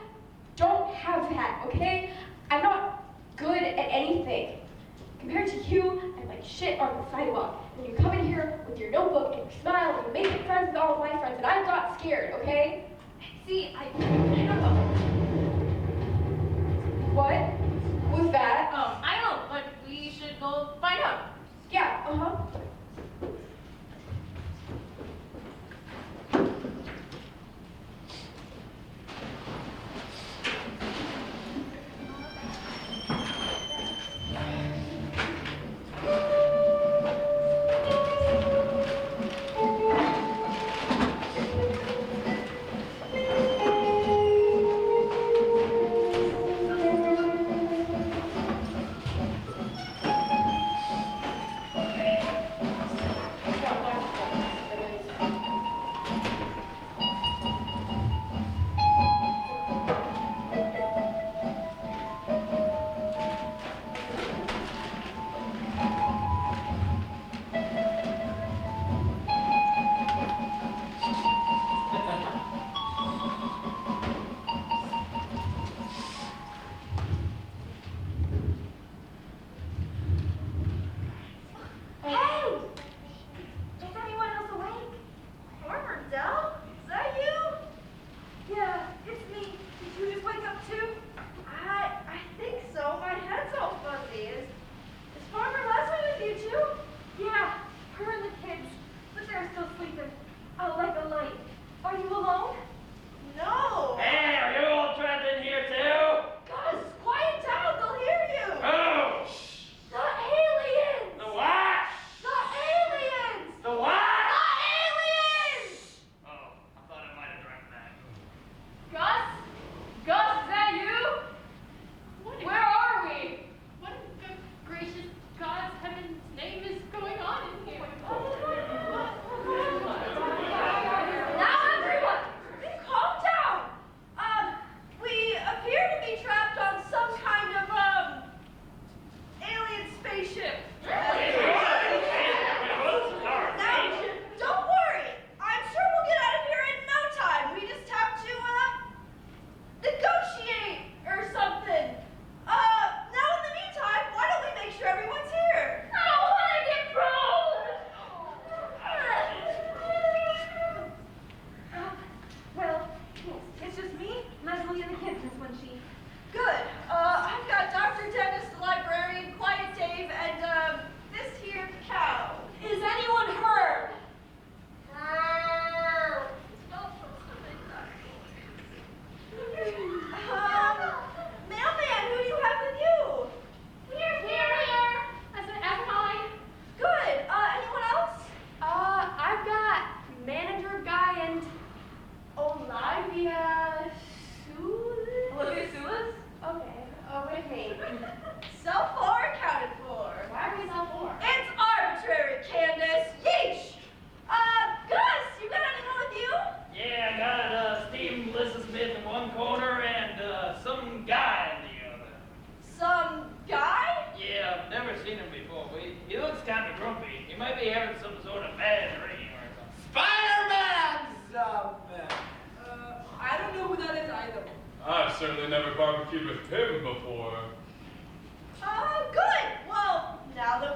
don't have that, okay? I'm not good at anything. Compared to you, I'm like shit on the sidewalk. And you come in here with your notebook and you smile and you make friends with all of my friends and I got scared, okay? See, I don't know. What was that? I don't know, but we should go find out. Yeah, uh-huh. certainly never barbecued with him before. Good. Well, now that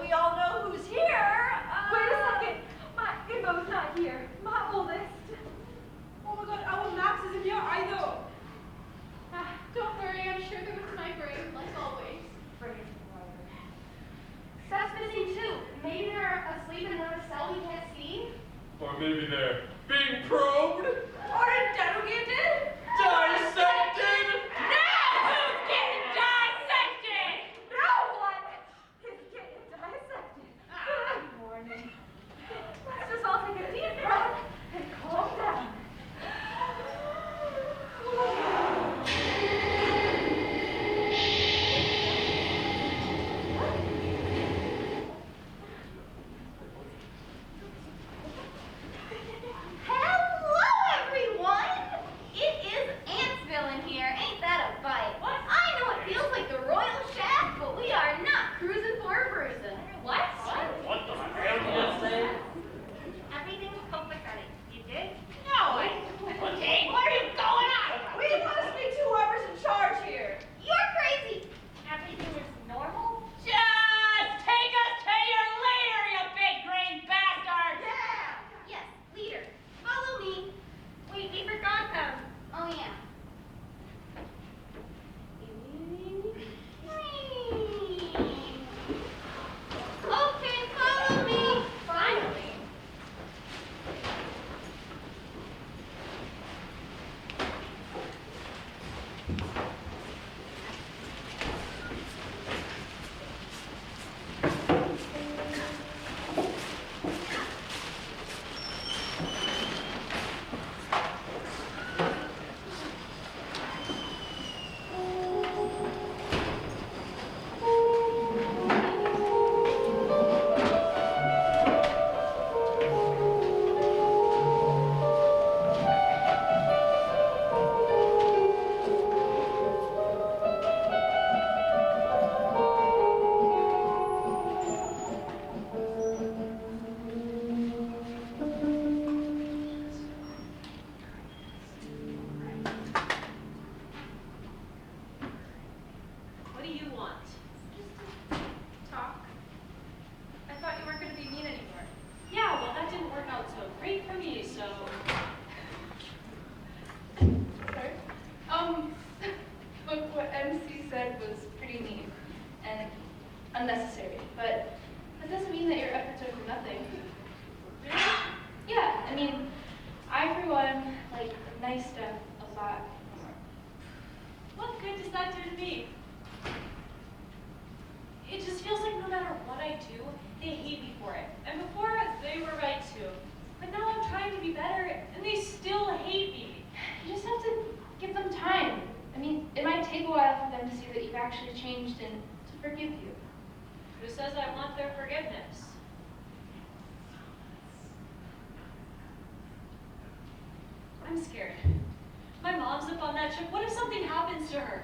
Or maybe they're being probed? Or interrogated? Dissected? Who's getting dissected? No one is getting dissected. Good morning. Let's just all take a deep breath and calm down. Hello, everyone! It is Antsville in here. Ain't that a bite? What? I know it feels like the Royal Shack, but we are not cruising for a bruising. What? What the hell? Everything's complicated. You did? No, okay, what are you going on? We want to speak to whoever's in charge here. You're crazy. Everything is normal? Just take us to your leader, you big green bastard! Yeah. Yes, leader. Follow me. Wait, we forgot them. Oh, yeah. Okay, follow me. Finally. What do you want? Talk. I thought you weren't going to be mean anymore. Yeah, well, that didn't work out so great for me, so. Sorry. Look, what MC said was pretty mean and unnecessary, but that doesn't mean that your efforts are for nothing. Really? Yeah, I mean, I for one like the nice stuff a lot more. What good does that do to me? It just feels like no matter what I do, they hate me for it. And before, they were right to. But now I'm trying to be better, and they still hate me. You just have to give them time. I mean, it might take a while for them to see that you've actually changed and to forgive you. Who says I want their forgiveness? I'm scared. My mom's up on that trip. What if something happens to her?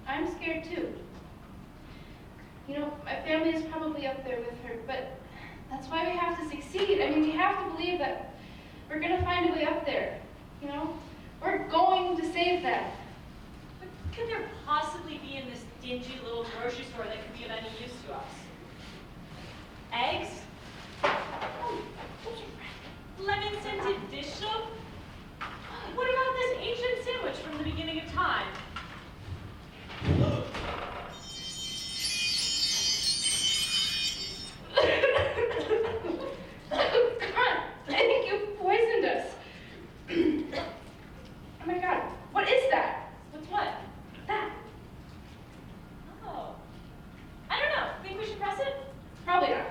I'm scared too. You know, my family is probably up there with her, but that's why we have to succeed. I mean, we have to believe that we're going to find a way up there, you know? We're going to save them. What could there possibly be in this dingy little grocery store that could be of any use to us? Eggs? Oh, lemon-scented dish soap? What about this ancient sandwich from the beginning of time? God, I think you poisoned us. Oh my God, what is that? What's what? That. Oh. I don't know. Think we should press it? Probably not.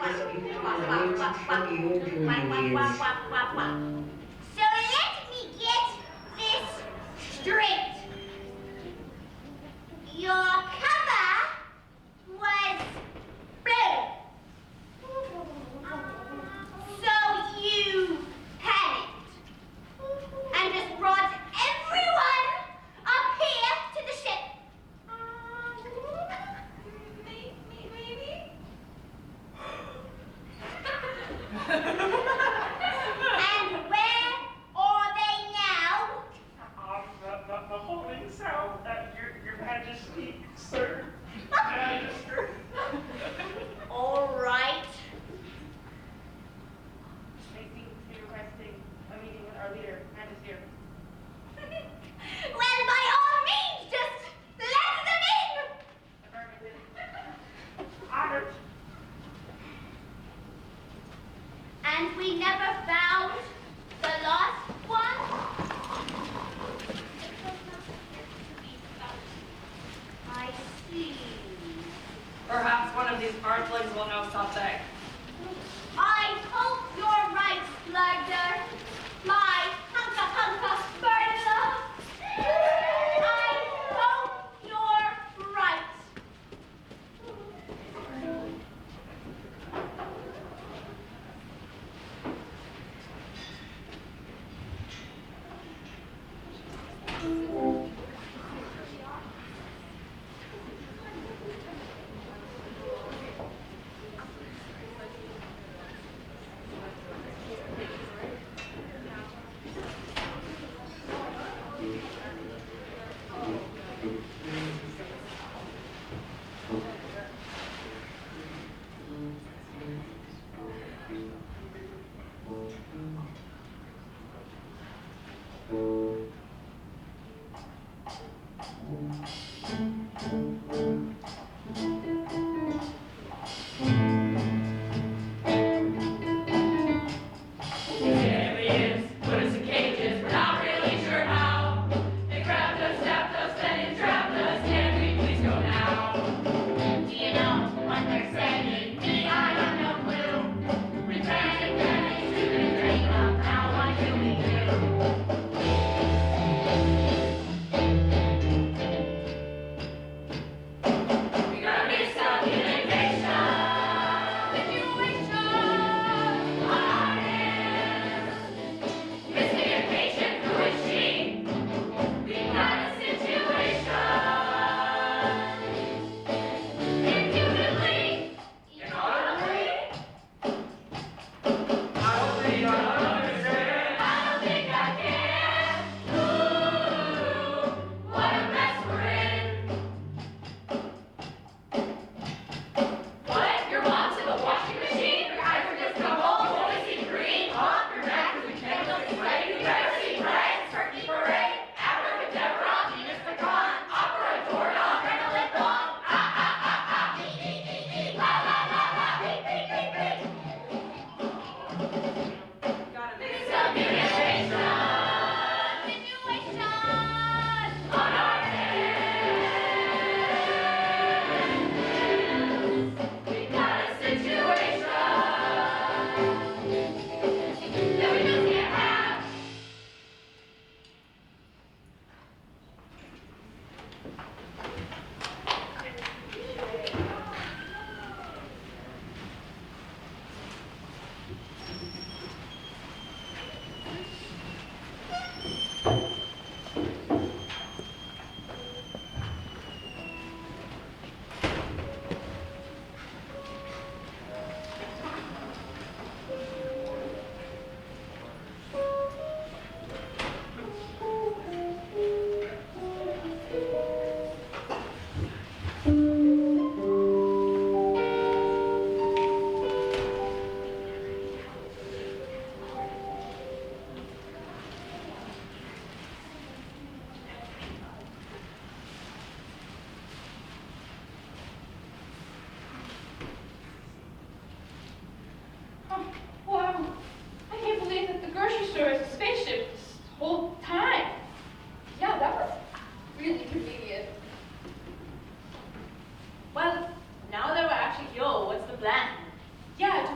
So let me get this straight. Your cover was blue. So you panicked and just brought everyone up here to the ship. Maybe? And where are they now? The holding cell at your majesty, sir. Magister. All right. I think you're requesting a meeting with our leader, Magister. Well, by all means, just let them in. Affirmative. Honored. And we never found the lost one? I see. Perhaps one of these earthlings will know something. I hope you're right, Slugger. My hunka Bertha. I hope you're right.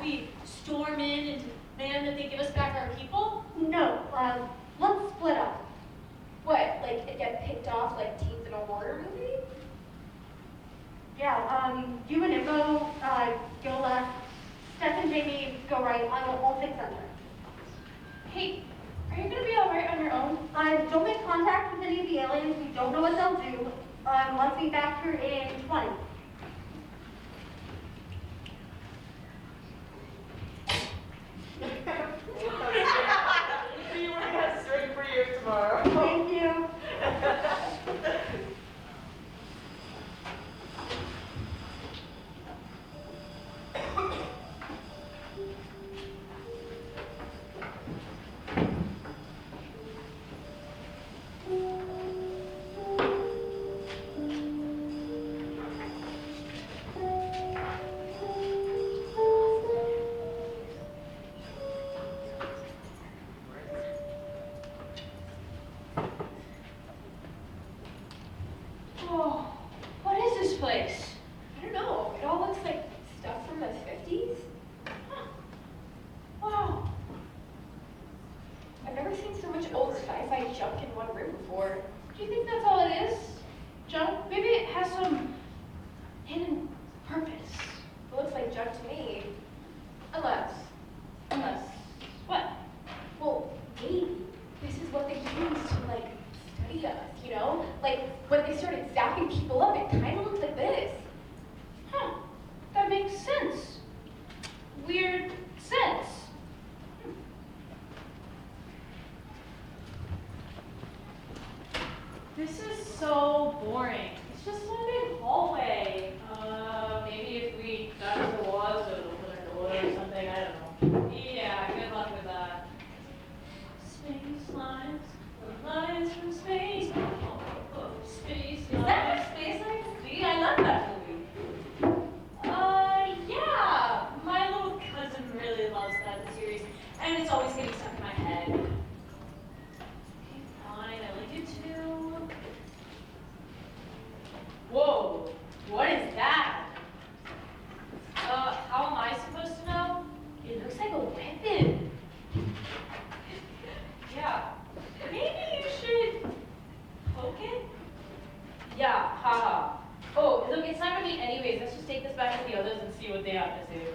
we storm in and demand that they give us back our people? No, let's split up. What, like get picked off like teens in a horror movie? Yeah, you and Immo, go left. Steph and Jamie go right. I'll take center. Hey, are you gonna be alright on your own? Don't make contact with any of the aliens. We don't know what they'll do. Let's be back here in 20. See what he has string for you tomorrow. Thank you. Oh, what is this place? I don't know. It all looks like stuff from the 50s. Huh. Wow. I've never seen so much old sci-fi junk in one room before. Do you think that's all it is? Junk? Maybe it has some hidden purpose. It looks like junk to me. Unless what? Well, maybe this is what they used to, like, study us, you know? Like, when they started zapping people up, it kind of looked like this. Huh. That makes sense. Weird sense. This is so boring. It's just one big hallway. Maybe if we got to the walls, it would open a door or something. I don't know. Yeah, good luck with that. Space lines, the lines from space. Space lines. Is that from Space Lines? See, I love that movie. Yeah. My little cousin really loves that series, and it's always getting stuck in my head. Okay, fine, I like it too. Whoa, what is that? How am I supposed to know? It looks like a weapon. Yeah, maybe you should poke it? Yeah, haha. Oh, look, it's time to meet anyways. Let's just take this back to the others and see what they have to say.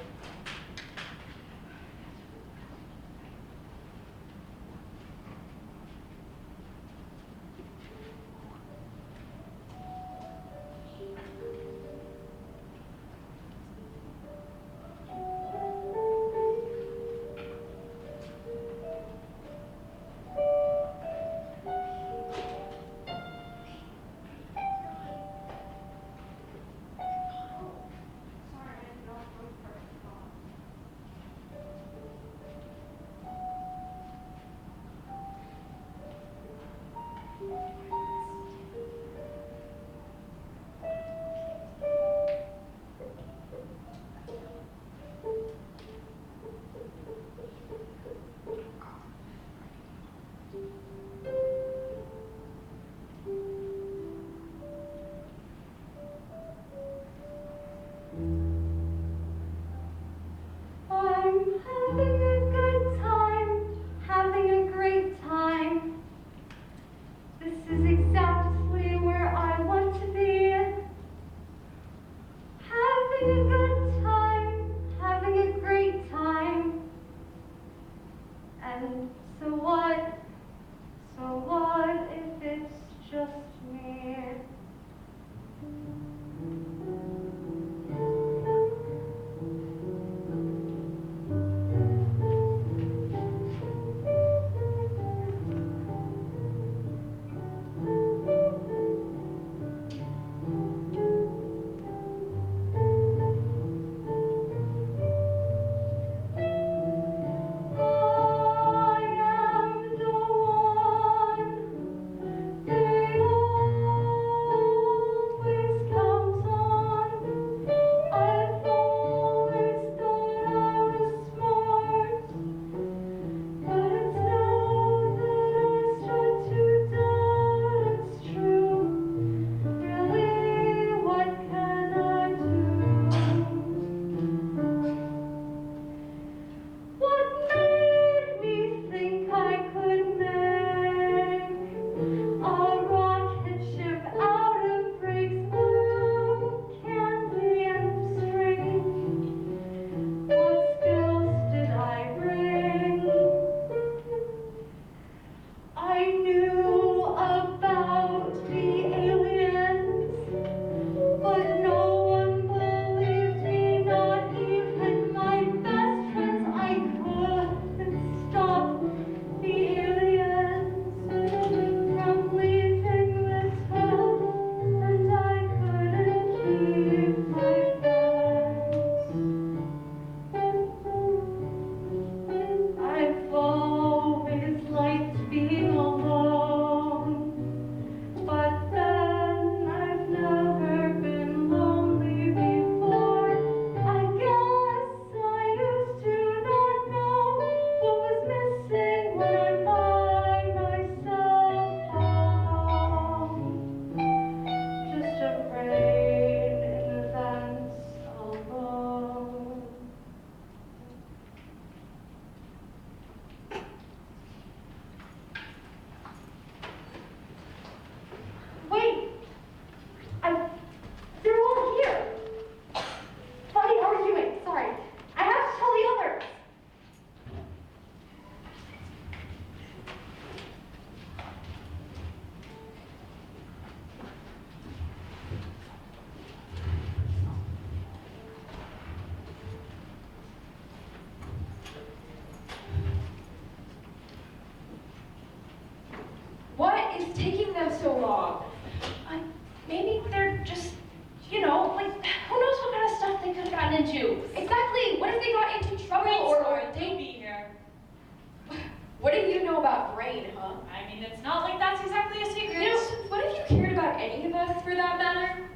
What do you know about brain, huh? I mean, it's not like that's exactly a secret. You know, what if you cared about any of us for that matter?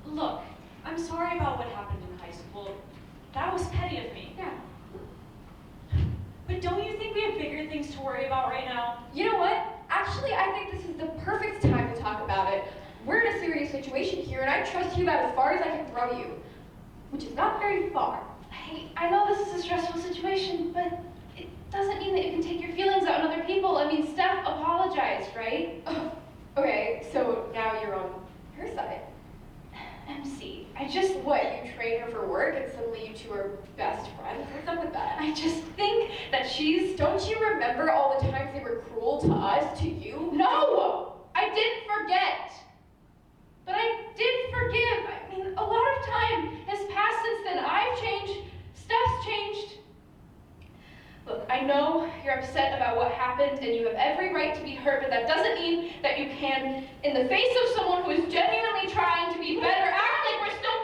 Look, I'm sorry about what happened in high school. That was petty of me. Yeah. But don't you think we have bigger things to worry about right now? You know what? Actually, I think this is the perfect time to talk about it. We're in a serious situation here, and I trust you about as far as I can throw you, which is not very far. Hey, I know this is a stressful situation, but it doesn't mean that you can take your feelings out on other people. I mean, Steph apologized, right? Okay, so now you're on her side. MC, What, you trade her for work and suddenly you two are best friends? What's up with that? I just think that Don't you remember all the times they were cruel to us, to you? No! I didn't forget. But I did forgive. I mean, a lot of time has passed since then. I've changed. Steph's changed. Look, I know you're upset about what happened and you have every right to be hurt, but that doesn't mean that you can, in the face of someone who is genuinely trying to be better, act like we're still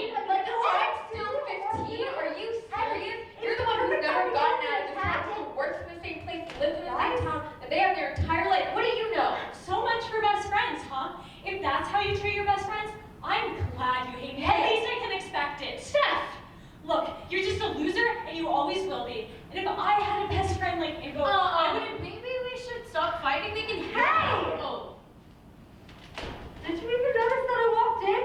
15. Like, I'm still 15? Are you serious? You're the one who's never gotten out of this house, who works in the same place, lives in the same town, and they have their entire life. What do you know? So much for best friends, huh? If that's how you treat your best friends, I'm glad you hate me. Hey. At least I can expect it. Steph! Look, you're just a loser, and you always will be. And if I had a best friend like Imbo, I wouldn't. Maybe we should stop fighting. We can Hey! Oh. Did you even notice that I walked in?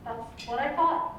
That's what I thought.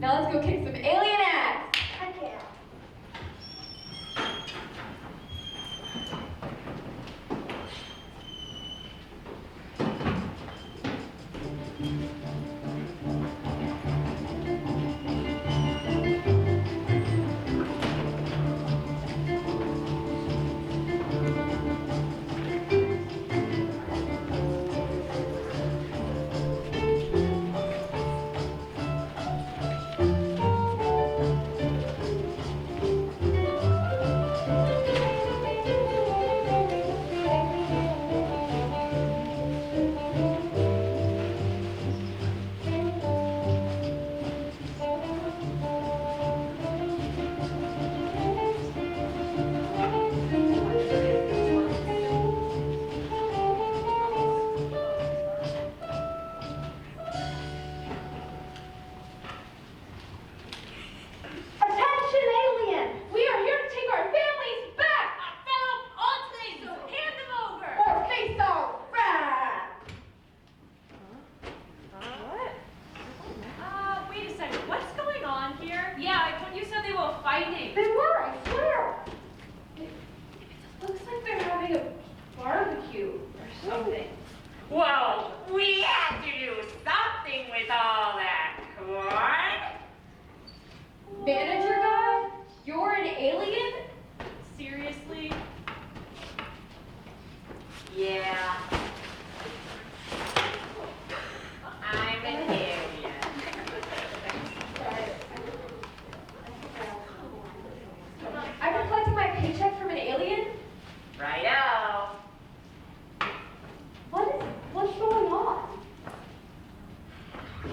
Now let's go kick some alien ass. Heck yeah.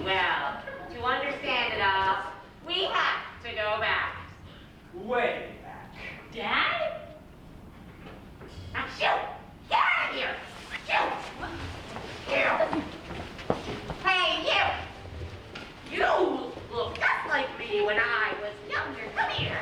Well, to understand it all, we have to go back. Way back. Dad? Now shoot! Get out of here! Shoot! You! Hey, you! You look just like me when I was younger. Come here!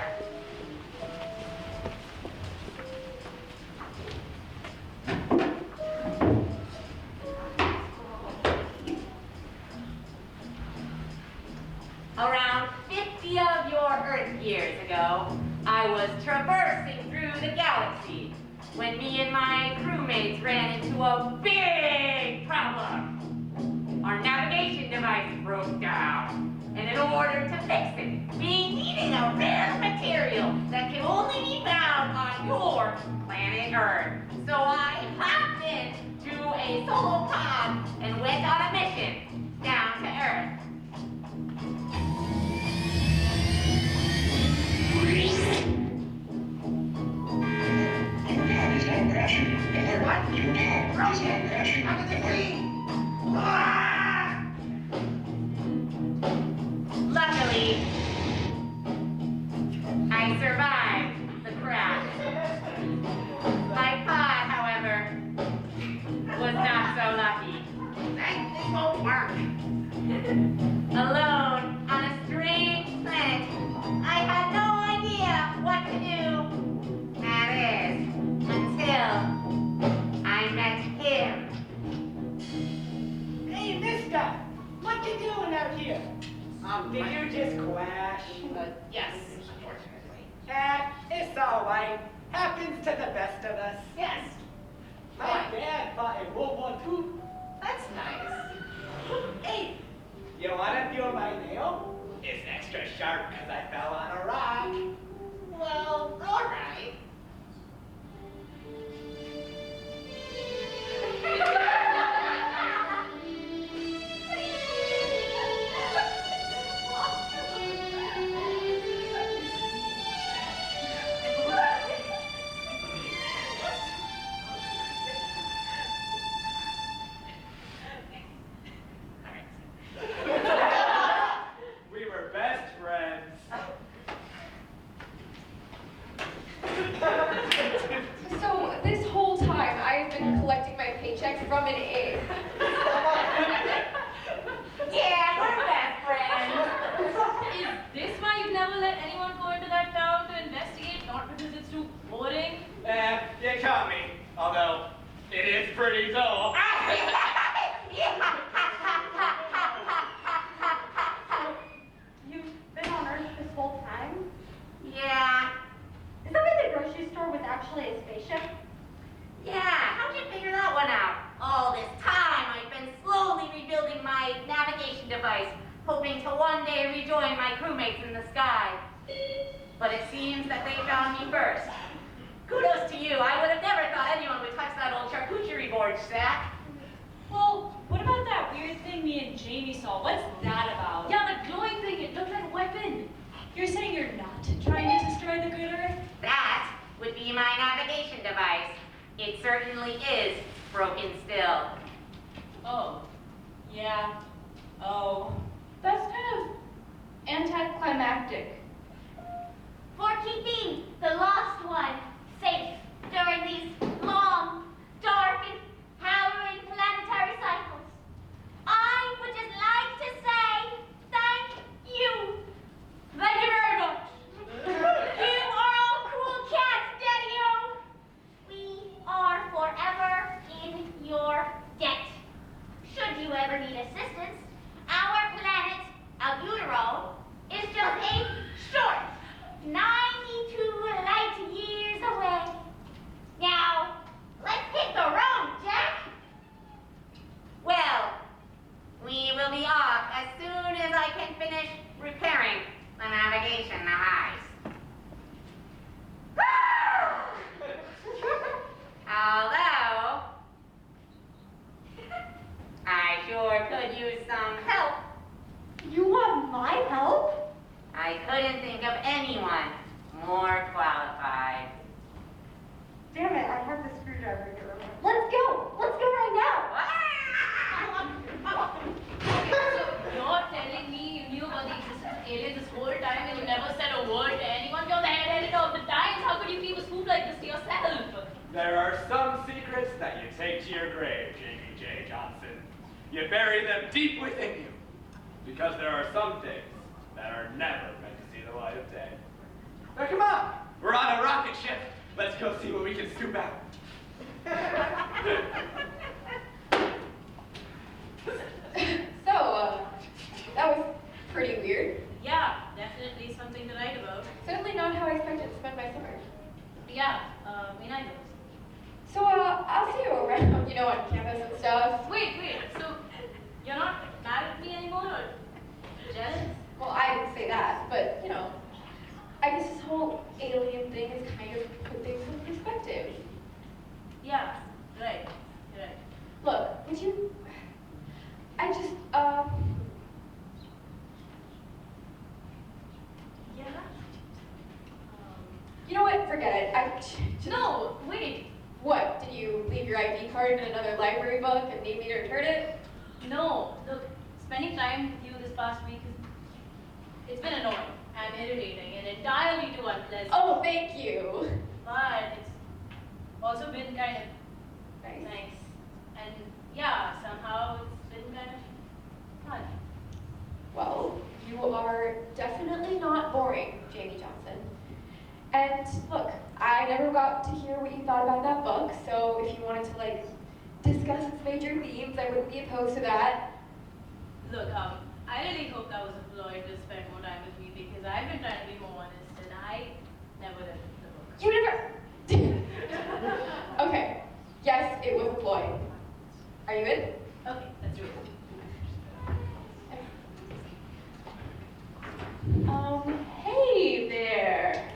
Around 50 of your Earth years ago, I was traversing through the galaxy when me and my crewmates ran into a big problem. Our navigation device broke down, and in order to fix it, we needed a rare material that can only be found on your planet Earth. So I hopped into a solo pod and went on a mission down to Earth. Luckily, I survived the crash. My pod, however, was not so lucky. This won't work. Alone on a strange planet, I had no idea what to do. That is, until I met him. Hey, mister, what you doing out here? Did you just crash? Yes, unfortunately. It's all right. Happens to the best of us. Yes. My dad fought in World War II. That's nice. Hey, you wanna feel my nail? It's extra sharp because I fell on a rock. Well, all right. We were best friends. So this whole time I've been collecting my paycheck from an A. Yeah, we're best friends. Is this why you've never let anyone go into that town to investigate? Not because it's too boring? You caught me. Although, it is pretty dull. You've been on Earth this whole time? Yeah. Is that why the grocery store was actually a spaceship? Yeah, how'd you figure that one out? All this time, I've been slowly rebuilding my navigation device, hoping to one day rejoin my crewmates in the sky. But it seems that they found me first. Kudos to you. I would have never thought anyone would touch that old charcuterie board stack. Well, what about that weird thing me and Jamie saw? What's that about? Yeah, the glowing thing. It looked like a weapon. You're saying you're not trying to destroy the good Earth? That would be my navigation device. It certainly is broken still. Oh. Yeah. Oh. That's kind of anticlimactic. For keeping the lost one safe during these long, dark, and harrowing planetary cycles. I would just like to say thank you. Thank you very much. You are all cool cats, Daddy-O. We are forever in your debt. Should you ever need assistance, our planet, Albutero, is just a short 92 light years away. Now, let's hit the road, Jack. Well, we will be off as soon as I can finish repairing the navigation device. Although, I sure could use some help. You want my help? I couldn't think of anyone more qualified. Damn it, I have the screwdriver here. Let's go! Let's go right now! So, you're You bury them deep within you. Because there are some things that are never meant to see the light of day. Now come on, we're on a rocket ship. Let's go see what we can scoop out. So, that was pretty weird. Yeah, definitely something to write about. Certainly not how I expected to spend my summer. Yeah, me neither. So, I'll see you around, on campus and stuff. Wait, so you're not mad at me anymore or jealous? Well, I didn't say that, but, I guess this whole alien thing has kind of put things in perspective. Yeah, right, you're right. Look, would you... I just, Yeah? You know what? Forget it. I just... No, wait. What? Did you leave your ID card in another library book and need me to return it? No, look, spending time with you this past week it's been annoying and irritating and entirely too unpleasant. Oh, thank you. But it's also been kind of nice. And yeah, somehow it's been kind of fun. Well, you are definitely not boring, Jamie Johnson. And look, I never got to hear what you thought about that book, so if you wanted to, discuss its major themes, I wouldn't be opposed to that. Look, I really hope that was a ploy to spend more time with me because I've been trying to be more honest and I never read the book. You never... Okay, yes, it was a ploy. Are you in? Okay, let's do it. Hey there.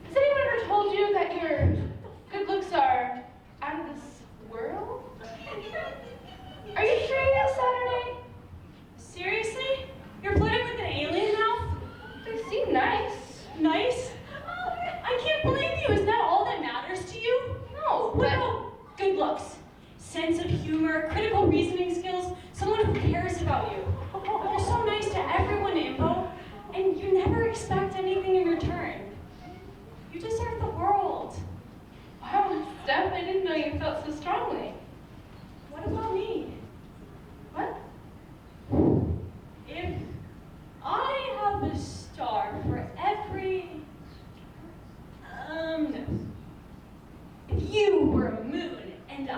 Has anyone ever told you that your good looks are out of this world? Are you sure it's Saturday? Seriously? You're flirting with an alien now? They seem nice. Nice? I can't believe you. Is that all that matters to you? No, What about good looks, sense of humor, critical reasoning skills, someone who cares about you? You're so nice to everyone, Imbo, and you never expect anything in return. You deserve the world. Wow, Steph, I didn't know you felt so strongly. What about me? What? If I have a star for every, no. If you were a moon and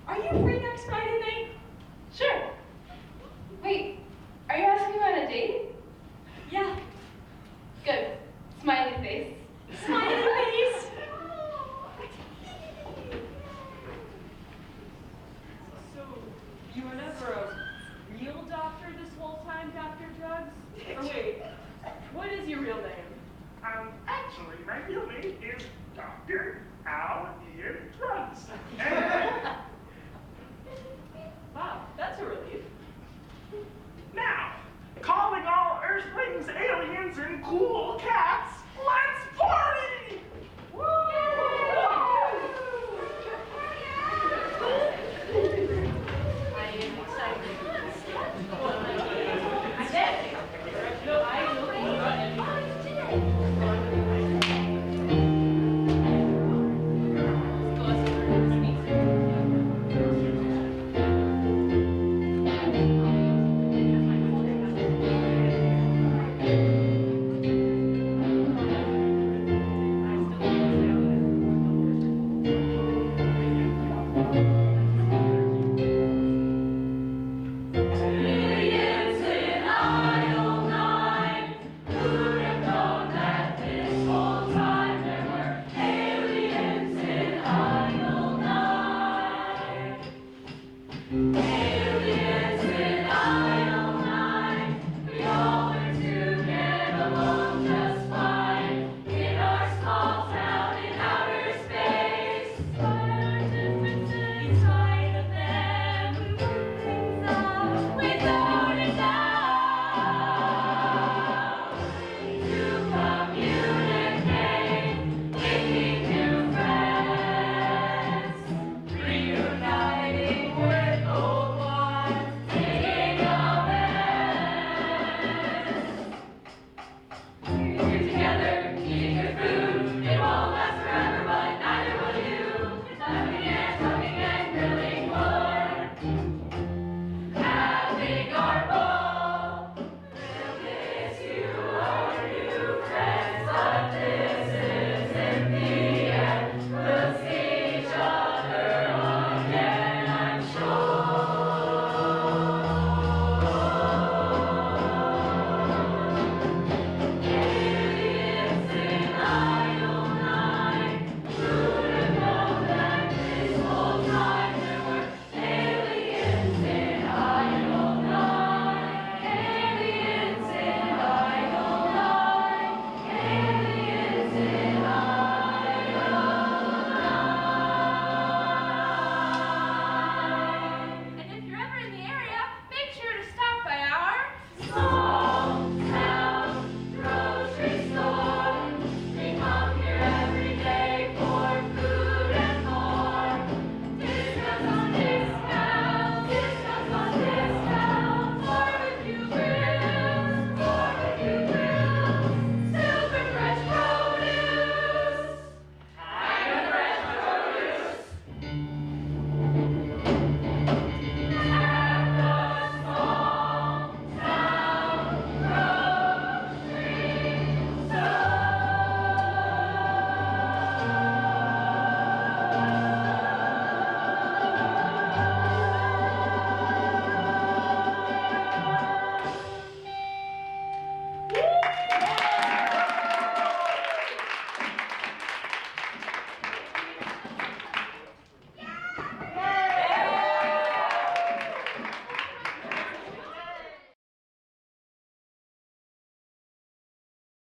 are you free next Friday